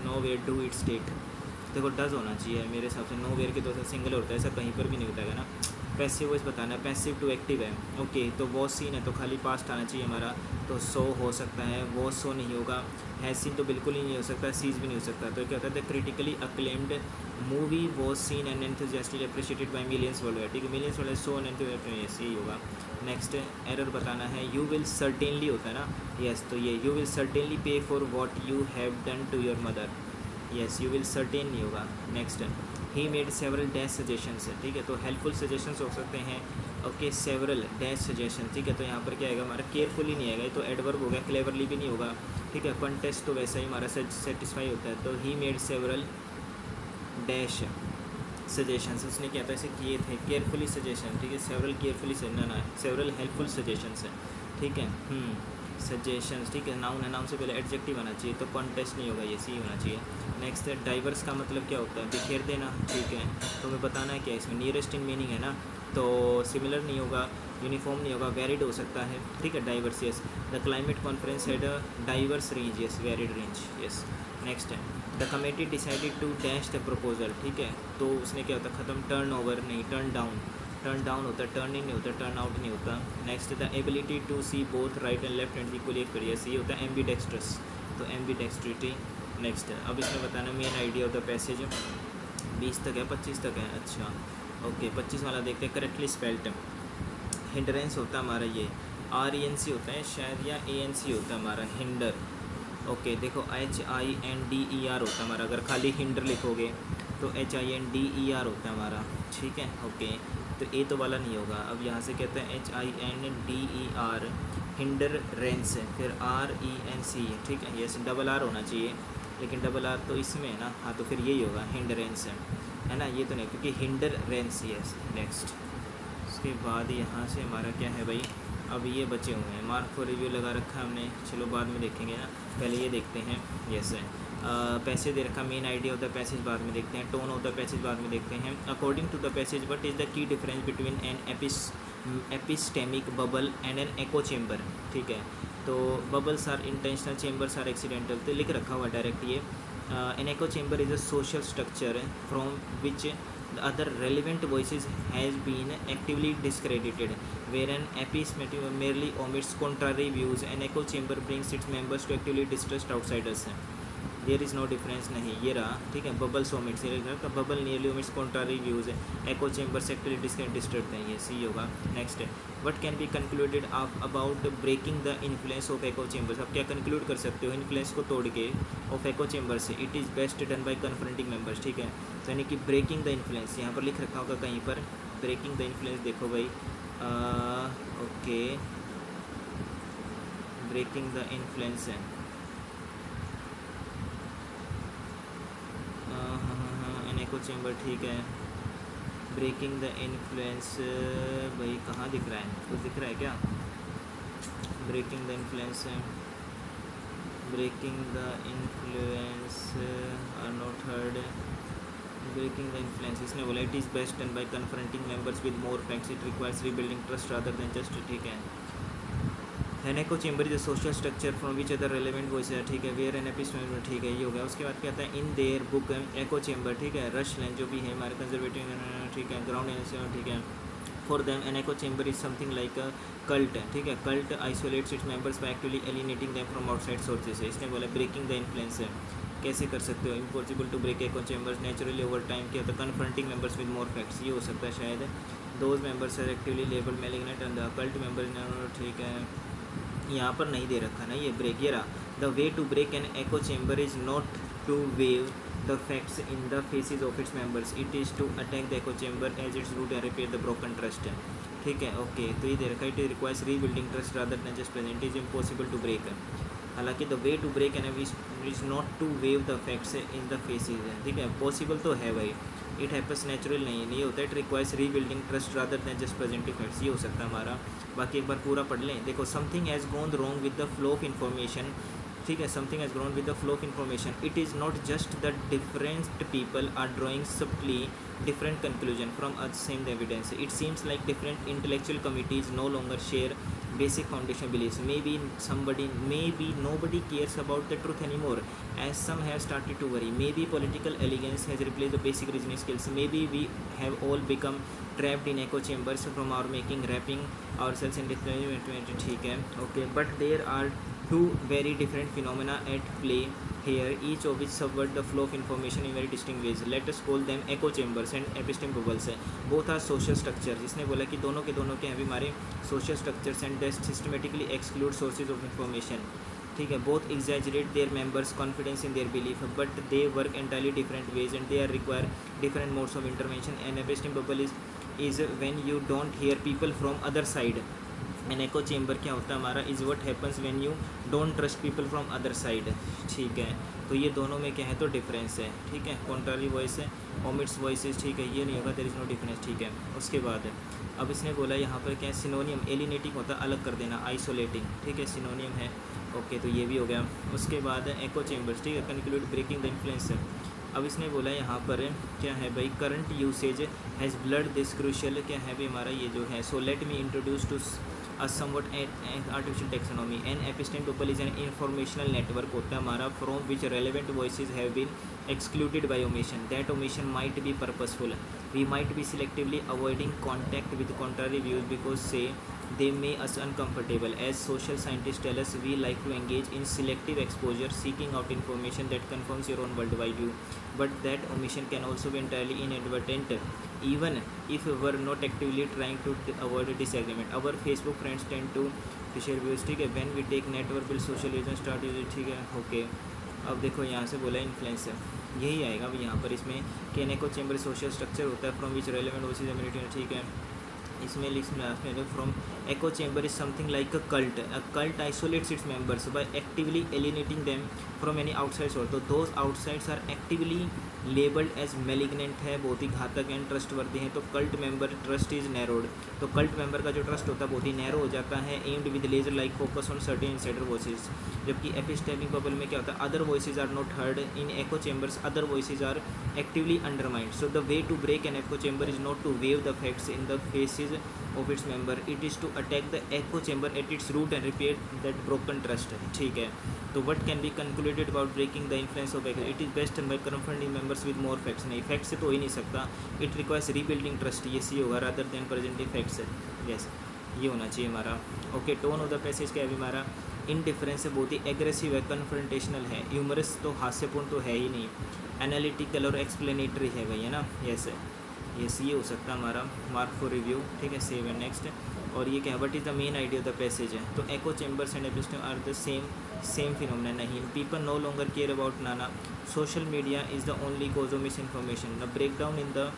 nowhere do it state. देखो डज होना चाहिए मेरे हिसाब से, नो वेयर के तो सिंगल होता है, ऐसा कहीं पर भी नहीं होता है ना। पैसिव वॉइस बताना है, पैसिव टू एक्टिव है। ओके, तो वो सीन है तो खाली पास्ट आना चाहिए हमारा, तो सो हो सकता है, वो सो नहीं होगा, हैज़ सीन तो बिल्कुल ही नहीं हो सकता, सीज भी नहीं हो सकता। तो क्या होता है, the critically acclaimed movie was seen and enthusiastically appreciated by millions world wide, ठीक है, millions world so and enthusiastically, यही होगा। नेक्स्ट एरर बताना है, यू विल सर्टेनली होता है ना, यस, तो ये you will certainly pay for what you have done to your mother, yes, you will certain नहीं होगा। Next, he made several dash suggestions, ठीक है, तो हेल्पफुल सजेशंस हो सकते हैं। ओके, सेवरल डैश सजेशन, ठीक है, तो यहाँ पर क्या आएगा हमारा, केयरफुली नहीं आएगा, तो एडवर्ब हो गया, क्लेवरली भी नहीं होगा, ठीक है, कॉन्टेस्ट तो वैसा ही हमारा सेटिस्फाई होता है, तो ही मेड सेवरल डैश सजेशंस, उसने क्या था ऐसे किए थे, केयरफुली सजेशन, ठीक है, सेवरल केयरफुली ना, सेवरल हेल्पफुल सजेशंस है, ठीक है, सजेशंस, ठीक है, नाउन है, नाउन से पहले एडजेक्टिव आना चाहिए, तो कॉन्टेस्ट नहीं होगा, ये सी होना चाहिए। नेक्स्ट है, डाइवर्स का मतलब क्या होता है, बिखेर देना, ठीक है, तो हमें बताना है क्या इसमें, नियरेस्ट इन मीनिंग है ना, तो सिमिलर नहीं होगा, यूनिफॉर्म नहीं होगा, वेरिड हो सकता है, ठीक है, diverse, yes, the climate conference had a diverse range, yes, varied range, yes. Next है, the committee decided to dash the proposal, ठीक है, तो उसने क्या होता है, ख़त्म, टर्न ओवर नहीं, टर्न डाउन, टर्न डाउन होता है, टर्न इन नहीं होता, टर्न आउट नहीं होता। Next, the ability to see both right and left and equally experience, ये होता है एम्बीडेक्स्ट्रस, तो एम्बीडेक्स्ट्रिटी। नेक्स्ट, अब इसमें बताना main idea of the passage, 20 तक है, 25 तक है, अच्छा, ओके, 25 वाला देखते हैं, करेक्टली स्पेल्ड। हिंडरेंस होता है हमारा ये, RENC होता है शायद, या ANC होता है हमारा, हिंडर। ओके, देखो HINDER होता है हमारा, अगर खाली हिंडर लिखोगे तो HINDER होता है हमारा, ठीक है, ओके, तो ए तो वाला नहीं होगा। अब यहाँ से कहते हैं HINDER, हिंडर रेंस, फिर RENC, ठीक है, यस, डबल R होना चाहिए, लेकिन डबल R तो इसमें है ना, हाँ, तो फिर यही होगा, हिंडरेंस है ना, ये तो नहीं, क्योंकि हिंडर रेंस, यस। नेक्स्ट, उसके बाद यहाँ से हमारा क्या है भाई, अब ये बचे हुए हैं, मार्क फॉर रिव्यू लगा रखा है हमने, चलो बाद में देखेंगे ना, पहले ये देखते हैं, यस है, पैसेज दे रखा, main idea of the passage बाद में देखते हैं, टोन ऑफ द पैसेज बाद में देखते हैं। According to the passage, what is the key difference between an epistemic bubble and an echo chamber, ठीक है, तो bubbles are intentional, chambers are accidental, तो लिख रखा हुआ डायरेक्ट ये, an echo chamber is a social structure from which the other relevant voices has been actively discredited, where an epistemate merely omits contrary views, an echo chamber brings its members to actively distrust outsiders. There is no difference, नहीं, ये रहा, ठीक है, bubbles omits, bubble nearly omits contrary views है, एको चेम्बर एक्टिवली डिस्टर्ब है, ये सी होगा। नेक्स्ट है, what can be concluded about breaking the influence of echo chambers, अब क्या कंक्लूड कर सकते हो इन्फ्लुएंस को तोड़ के ऑफ एको चेम्बर से, it is best done by confronting members, ठीक है, तो यानी कि ब्रेकिंग द इन्फ्लुएंस, यहाँ पर लिख रखा होगा कहीं पर ब्रेकिंग द इन्फ्लुएंस, देखो भाई, ओके, ब्रेकिंग द इन्फ्लुएंस है, एको चेम्बर, ठीक है, ब्रेकिंग द इन्फ्लुएंस, भाई कहाँ दिख रहा है, कुछ दिख रहा है क्या, ब्रेकिंग द इन्फ्लुएंस है, breaking the influence are not heard, breaking the influence, इसने बोला it is best done by confronting members with more facts, it requires rebuilding trust rather than just, ठीक है, an echo chamber is a social structure from which other relevant voice है, ठीक है, वेयर एन एपिस्टेमिक, ठीक है, ये हो गया। उसके बाद क्या आता है, in their book echo chamber, ठीक है, रश लैंड जो भी है हमारे कंजर्वेटिव, ठीक है, ग्राउंड, ठीक है, for them an echo chamber is something like a cult, ठीक है, cult isolates its members by actually alienating them from outside sources है, इसने बोला ब्रेकिंग द इन्फ्लुएंस है, कैसे कर सकते हो, impossible to break echo chambers naturally over time, क्या होता है, confronting members with more facts, ये हो सकता है शायद, those members are actively labelled malignant and the cult member, ठीक है, यहाँ पर नहीं दे रखा ना ये ब्रेक, ये रहा, the way to break an echo chamber is not to wave the facts in the faces of its members, it is to attack the echo chamber as its root and repair the broken trust, ठीक है, ओके, तो ये दे रखा है, it requires rebuilding trust rather than just present, is impossible to break, हालांकि the way to break an is not to wave the facts in the faces है, ठीक है, पॉसिबल तो है भाई, इट हैपन्स नेचुरल नहीं होता, it requires rebuilding trust rather than just प्रेजेंटिव facts, ये हो सकता है हमारा। बाकी एक बार पूरा पढ़ लें, देखो, something has gone wrong with the flow of information ठीक है, something has grown with the flow of information. It is not just the different people are drawing subtly different conclusion from a same evidence. It seems like different intellectual committees no longer share basic foundation beliefs. Maybe nobody cares about the truth anymore, as some have started to worry. Maybe political elegance has replaced the basic reasoning skills. Maybe we have all become trapped in echo chambers from our making, wrapping ourselves in different. ठीक है, okay, but there are two very different phenomena at play here, each of which subvert the flow of information in very distinct ways. Let us call them echo chambers and episteme bubbles. Both are social structures. इसने बोला कि दोनों के हैं अभी हमारे social structures and they systematically exclude sources of information. ठीक है, both exaggerate their members' confidence in their belief, but they work entirely different ways and they are require different modes of intervention. An episteme bubble is when you don't hear people from other side. N echo chamber क्या होता है हमारा, is what happens when you don't trust people from other side. ठीक है, तो ये दोनों में क्या है तो डिफरेंस है. ठीक है, कॉन्ट्रारी वॉइस है, ओमिट्स वॉइसेस. ठीक है, ये नहीं होगा, देयर इज़ नो डिफरेंस. ठीक है, उसके बाद अब इसने बोला यहाँ पर क्या है, सिनोनियम. एलिनेटिंग होता है अलग कर देना, आइसोलेटिंग. ठीक है, सिनोनियम है. ओके, तो ये भी हो गया. उसके बाद एको चेम्बर्स. ठीक है, कंक्लूड ब्रेकिंग द इन्फ्लुएंस. अब इसने बोला यहाँ पर क्या है भाई, current usage has blurred this crucial. क्या है भाई हमारा ये जो है, so let me introduce to a somewhat artificial taxonomy. An episteme bubble is an informational network होता है हमारा from which relevant voices have been excluded by omission. That omission might be purposeful. We might be selectively avoiding contact with contrary views because say they make us uncomfortable. As social scientists tell us, we like to engage in selective exposure, seeking out information that confirms your own worldwide view. But that omission can also be entirely inadvertent, even if we were not actively trying to avoid a disagreement. Our Facebook friends tend to share views. ठीक है, when we take network social reasons start using. ठीक है, ओके. अब देखो यहाँ से बोला इन्फ्लुएंस है, यही आएगा अभी यहाँ पर इसमें कि एको चैम्बर सोशल स्ट्रक्चर होता है from which relevant voices immunity. ठीक है, इसमें लिखना from echo chamber is something like a cult. A cult isolates its members by actively alienating them from any outside source. तो those outsides are actively labeled as malignant है, बहुत ही घातक एंड ट्रस्टवर्दी हैं. तो cult member trust is narrowed. तो कल्ट मेंबर का जो ट्रस्ट होता है बहुत ही नैरो हो जाता है. Aimed with laser like focus on certain insider voices. जबकि एपिस्टेमिक बबल में क्या होता है, other voices are not heard. In echo chambers other voices are actively undermined. So the way to break an echo chamber is not to wave the facts in the faces of its member. It is to attack the echo chamber at its root and repair that broken trust. ठीक है, तो what can be concluded about breaking the influence of echo? It is best by confronting members with more facts. नहीं, facts से तो हो ही नहीं सकता. It requires rebuilding trust. ये सी होगा rather than presenting facts. Yes, ये होना चाहिए हमारा. Okay, tone of the passage क्या है हमारा, इनडिफरेंस है, बहुत ही एग्रेसिव है, कन्फ्रंटेशनल है, ह्यूमरस तो हास्यपूर्ण तो है ही नहीं, एनालिटिकल और एक्सप्लेनेटरी है भाई, है ना. यस ये हो सकता है हमारा मार्क फॉर रिव्यू. ठीक है, सेव एंड नेक्स्ट. और ये क्या है, what is the main idea of the passage है. तो echo chambers and episteme are the same phenomena. नहीं, people no longer care about नाना. Social media is the only cause of misinformation. The break down in the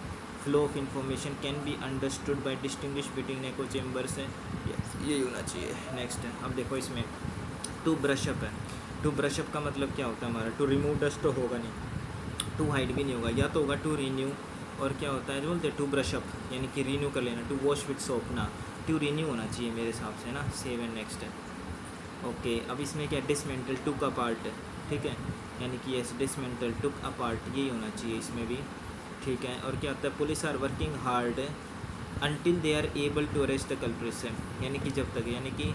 flow of information can be understood by distinguish between echo chambers. यही होना चाहिए. नेक्स्ट, अब देखो इसमें टू ब्रशअप है. टू ब्रशअप का मतलब क्या होता है हमारा, टू रिमूव डस्ट तो होगा नहीं, टू हाइड भी नहीं होगा, या तो होगा टू रीन्यू. और क्या होता है जो बोलते हैं टू ब्रशअप, यानी कि रीन्यू कर लेना. टू वॉश विथ सोप ना, टू रीन्यू होना चाहिए मेरे हिसाब से ना. सेव एंड नेक्स्ट है. ओके, अब इसमें क्या, डिसमेंटल, टुक अपार्ट. ठीक है, यानी कि यस, डिसमेंटल, टुक अपार्ट, यही होना चाहिए इसमें भी. ठीक है, और क्या होता है, police are working hard until they are able to arrest the culprits. यानी कि जब तक, यानी कि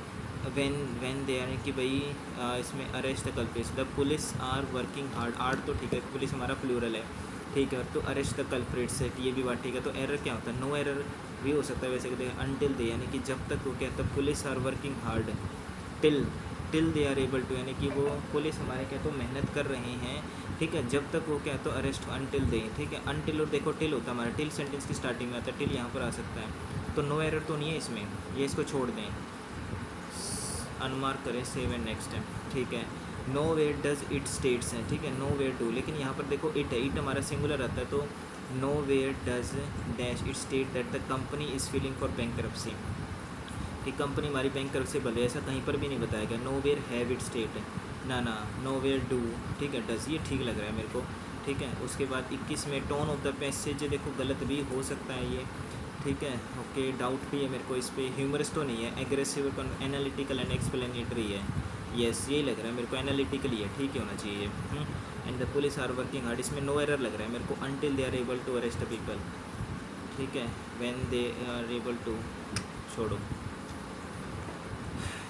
when they यानी कि भाई इसमें arrest the culprits. The police are working hard. आर्ट तो ठीक है, पुलिस हमारा प्लूरल है. ठीक है, तो अरेस्ट द कल्प्रिट्स है, ये भी बात ठीक है. तो एरर क्या होता है, नो एरर भी हो सकता है वैसे कहते हैं. अनटिल दे, यानी कि जब तक वो क्या है, police are working hard till they are able to, यानी कि वो पुलिस हमारे क्या तो मेहनत कर रहे हैं. ठीक है, जब तक वो क्या तो अरेस्ट अनटिल दे. ठीक है, अनटिल, और देखो टिल होता है हमारा, टिल सेंटेंस की स्टार्टिंग में आता है, टिल यहाँ पर आ सकता है. तो नो एरर तो नहीं है इसमें, ये इसको छोड़ दें, अनमार्क करें. सेव एंड नेक्स्ट है. ठीक है, nowhere does it states है. ठीक है, नो वेयर डू, लेकिन यहाँ पर देखो इट है, इट हमारा सिंगुलर आता है. तो nowhere does dash it state that the company is feeling for bankruptcy. कि कंपनी हमारी बैंकरप्सी बल है, ऐसा कहीं पर भी नहीं बताया गया. Nowhere have it state ना, नो वेयर डू. ठीक है, डज, ये ठीक लग रहा है मेरे को. ठीक है, उसके बाद 21 में टोन ऑफ द पैसेज, देखो गलत भी हो सकता है ये. ठीक है। ओके, डाउट भी है मेरे को इस पे, ह्यूमरस तो नहीं है, एग्रेसिव, एनालिटिकल एंड एक्सप्लेनेटरी है। यस, यही लग रहा है मेरे को, एनालिटिकल ही है, ठीक है होना चाहिए। And the police are working hard, इसमें नो एरर लग रहा है मेरे को, until they are able to arrest people. ठीक है, when they are able to, छोड़ो,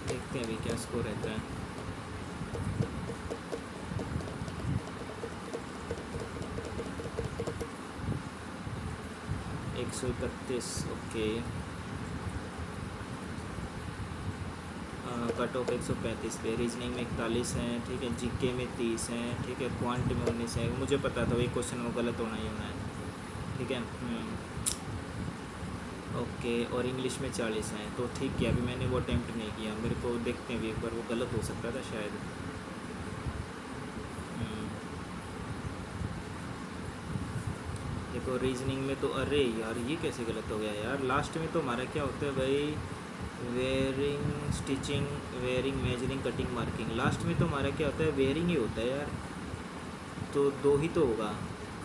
देखते हैं अभी क्या स्कोर रहता है। एक 131, ओके। कट ऑफ 135 पे, रीजनिंग में 41 हैं, ठीक है, जीके में 30 हैं, ठीक है, क्वांट में 19 है। मुझे पता था वही क्वेश्चन में गलत होना ही होना है, ठीक है। ओके, और इंग्लिश में 40 हैं, तो ठीक है, अभी मैंने वो अटैम्प्ट नहीं किया, मेरे को देखते हैं अभी एक बार, वो गलत हो सकता था शायद। देखो रीजनिंग में तो, अरे यार ये कैसे गलत हो गया यार, लास्ट में तो हमारा क्या होता है भाई, wearing, stitching, wearing, measuring, cutting, marking, last में तो हमारा क्या होता है, वेयरिंग ही होता है यार, तो 2 ही तो होगा।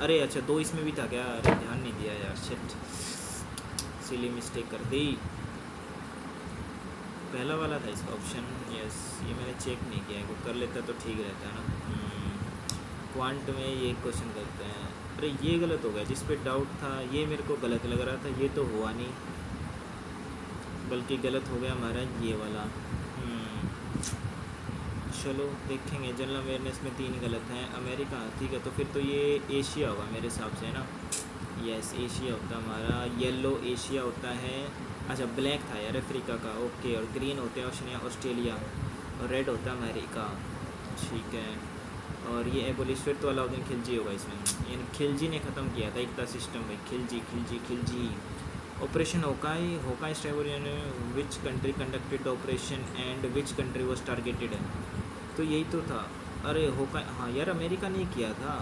अरे अच्छा, 2 इसमें भी था क्या, अरे ध्यान नहीं दिया यार, शिट, सिली मिस्टेक कर दी, पहला वाला था इसका ऑप्शन। यस, ये मैंने चेक नहीं किया, वो कर लेता तो ठीक रहता है ना। क्वांट में ये क्वेश्चन करते हैं, अरे ये गलत हो गया, जिस पे डाउट था ये मेरे को गलत लग रहा था, ये तो हुआ नहीं, बल्कि गलत हो गया हमारा ये वाला। चलो देखेंगे, जनरल अवेयरनेस में 3 गलत हैं, अमेरिका, ठीक है, तो फिर तो ये एशिया होगा मेरे हिसाब से, है ना। यस, एशिया होता है हमारा, येलो एशिया होता है, अच्छा ब्लैक था यार अफ्रीका का, ओके, और ग्रीन होते हैं ऑस्ट्रेलिया, और रेड होता है अमेरिका, ठीक है। और ये एबोलिश, फिर तो अलाउद्दीन खिलजी होगा इसमें, यानी खिलजी ने ख़त्म किया था एकता सिस्टम भाई, खिलजी खिलजी खिलजी। ऑपरेशन होकाई, होकाई स्ट्राइबोरियन, which country conducted the operation and which country was targeted, तो यही तो था। अरे होकाई, हाँ यार अमेरिका ने किया था,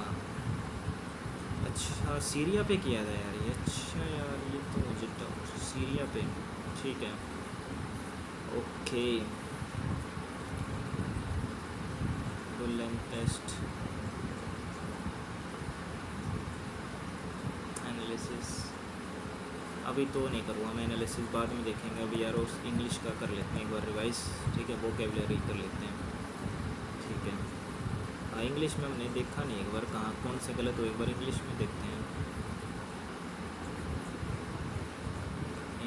अच्छा सीरिया पे किया था यार ये, अच्छा यार ये तो मुझे डाउट, सीरिया पे, ठीक है, okay. Full length test, analysis, अभी तो नहीं करूँगा मैं एनालिसिस, बाद में देखेंगे, अभी यार उस इंग्लिश का कर लेते हैं एक बार रिवाइज, ठीक है, वोकेबलरी कर लेते हैं, ठीक है। हाँ, इंग्लिश में हमने देखा नहीं एक बार, कहाँ कौन से गलत हो, एक बार इंग्लिश में देखते हैं।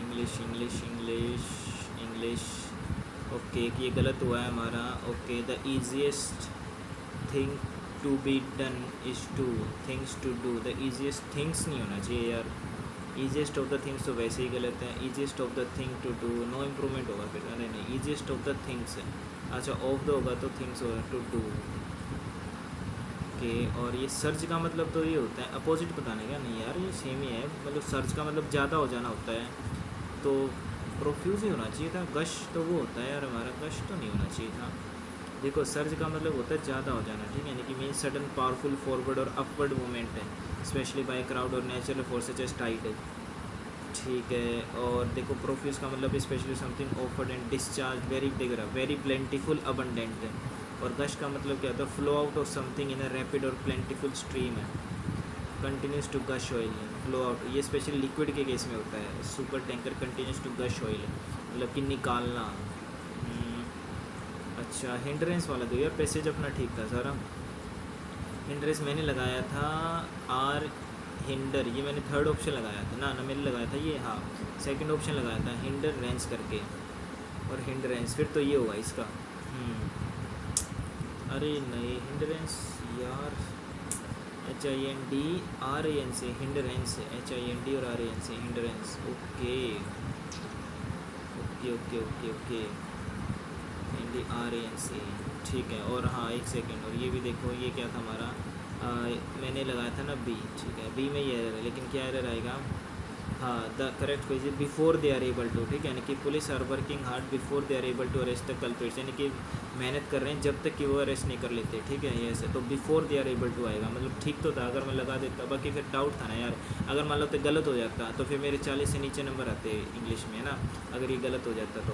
English English English English, okay, ये गलत हुआ है हमारा, okay. The easiest thing to be done is to, things to do, the easiest things नहीं होना चाहिए यार, ईजिएस्ट ऑफ द थिंग्स तो वैसे ही गलत है, easiest of the thing to do, no improvement होगा फिर, अरे नहीं, ईजिएस्ट ऑफ द थिंग्स है, अच्छा ऑफ द होगा तो थिंग्स होगा, टू डू, ओके। और ये सर्च का मतलब तो ये होता है अपोजिट बताने का, नहीं यार ये सेम ही है, मतलब सर्च का मतलब ज़्यादा हो जाना होता है, तो प्रोफ्यूज ही होना चाहिए था, गश तो वो होता है यार हमारा, गश तो नहीं होना चाहिए था। देखो सर्च का मतलब होता है ज़्यादा हो जाना, ठीक है, यानी कि मीन सडन पावरफुल फॉरवर्ड और अपवर्ड मूवमेंट है, स्पेशली बाय क्राउड और नेचुरल फोर्सेज एज टाइड, ठीक है। और देखो प्रोफ्यूज का मतलब especially something offered and discharge very digger, very plentiful, abundant है। और गश का मतलब क्या होता है, flow out of something in a rapid और प्लेंटीफुल स्ट्रीम है, continues to gush oil, flow out, ये स्पेशली लिक्विड के केस में होता है, super tanker continues to gush oil, मतलब कि निकालना। अच्छा हिंड्रेंस वाला दो यार, पैसेज अपना ठीक था सारा, हिंड्रेंस मैंने लगाया था आर हिंडर, ये मैंने थर्ड ऑप्शन लगाया था ना मैंने लगाया था ये, हाँ सेकंड ऑप्शन लगाया था हिंडर रेंस करके, और हिंड्रेंस फिर तो ये होगा इसका। अरे नहीं हिंड्रेंस यार, HINDRANS से हिंड्रेंस, HIND और RAN से hindrance, okay okay okay okay okay, HINDRAN से, ठीक है। और हाँ एक सेकंड, और ये भी देखो ये क्या था हमारा, मैंने लगाया था ना बी, ठीक है, बी में ये एरर है, लेकिन क्या एरर आएगा, हाँ the correct phase before they are able to, ठीक है, यानी कि police are working hard before they are able to arrest the culprits, यानी कि मेहनत कर रहे हैं जब तक कि वो अरेस्ट नहीं कर लेते, ठीक है, ये ऐसे, तो before they are able to आएगा, मतलब ठीक तो था अगर मैं लगा देता, बाकी फिर डाउट था ना यार, अगर मान लो तो गलत हो जाता तो फिर मेरे 40 से नीचे नंबर आते इंग्लिश में, है ना, अगर ये गलत हो जाता तो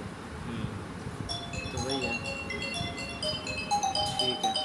वही है, ठीक है।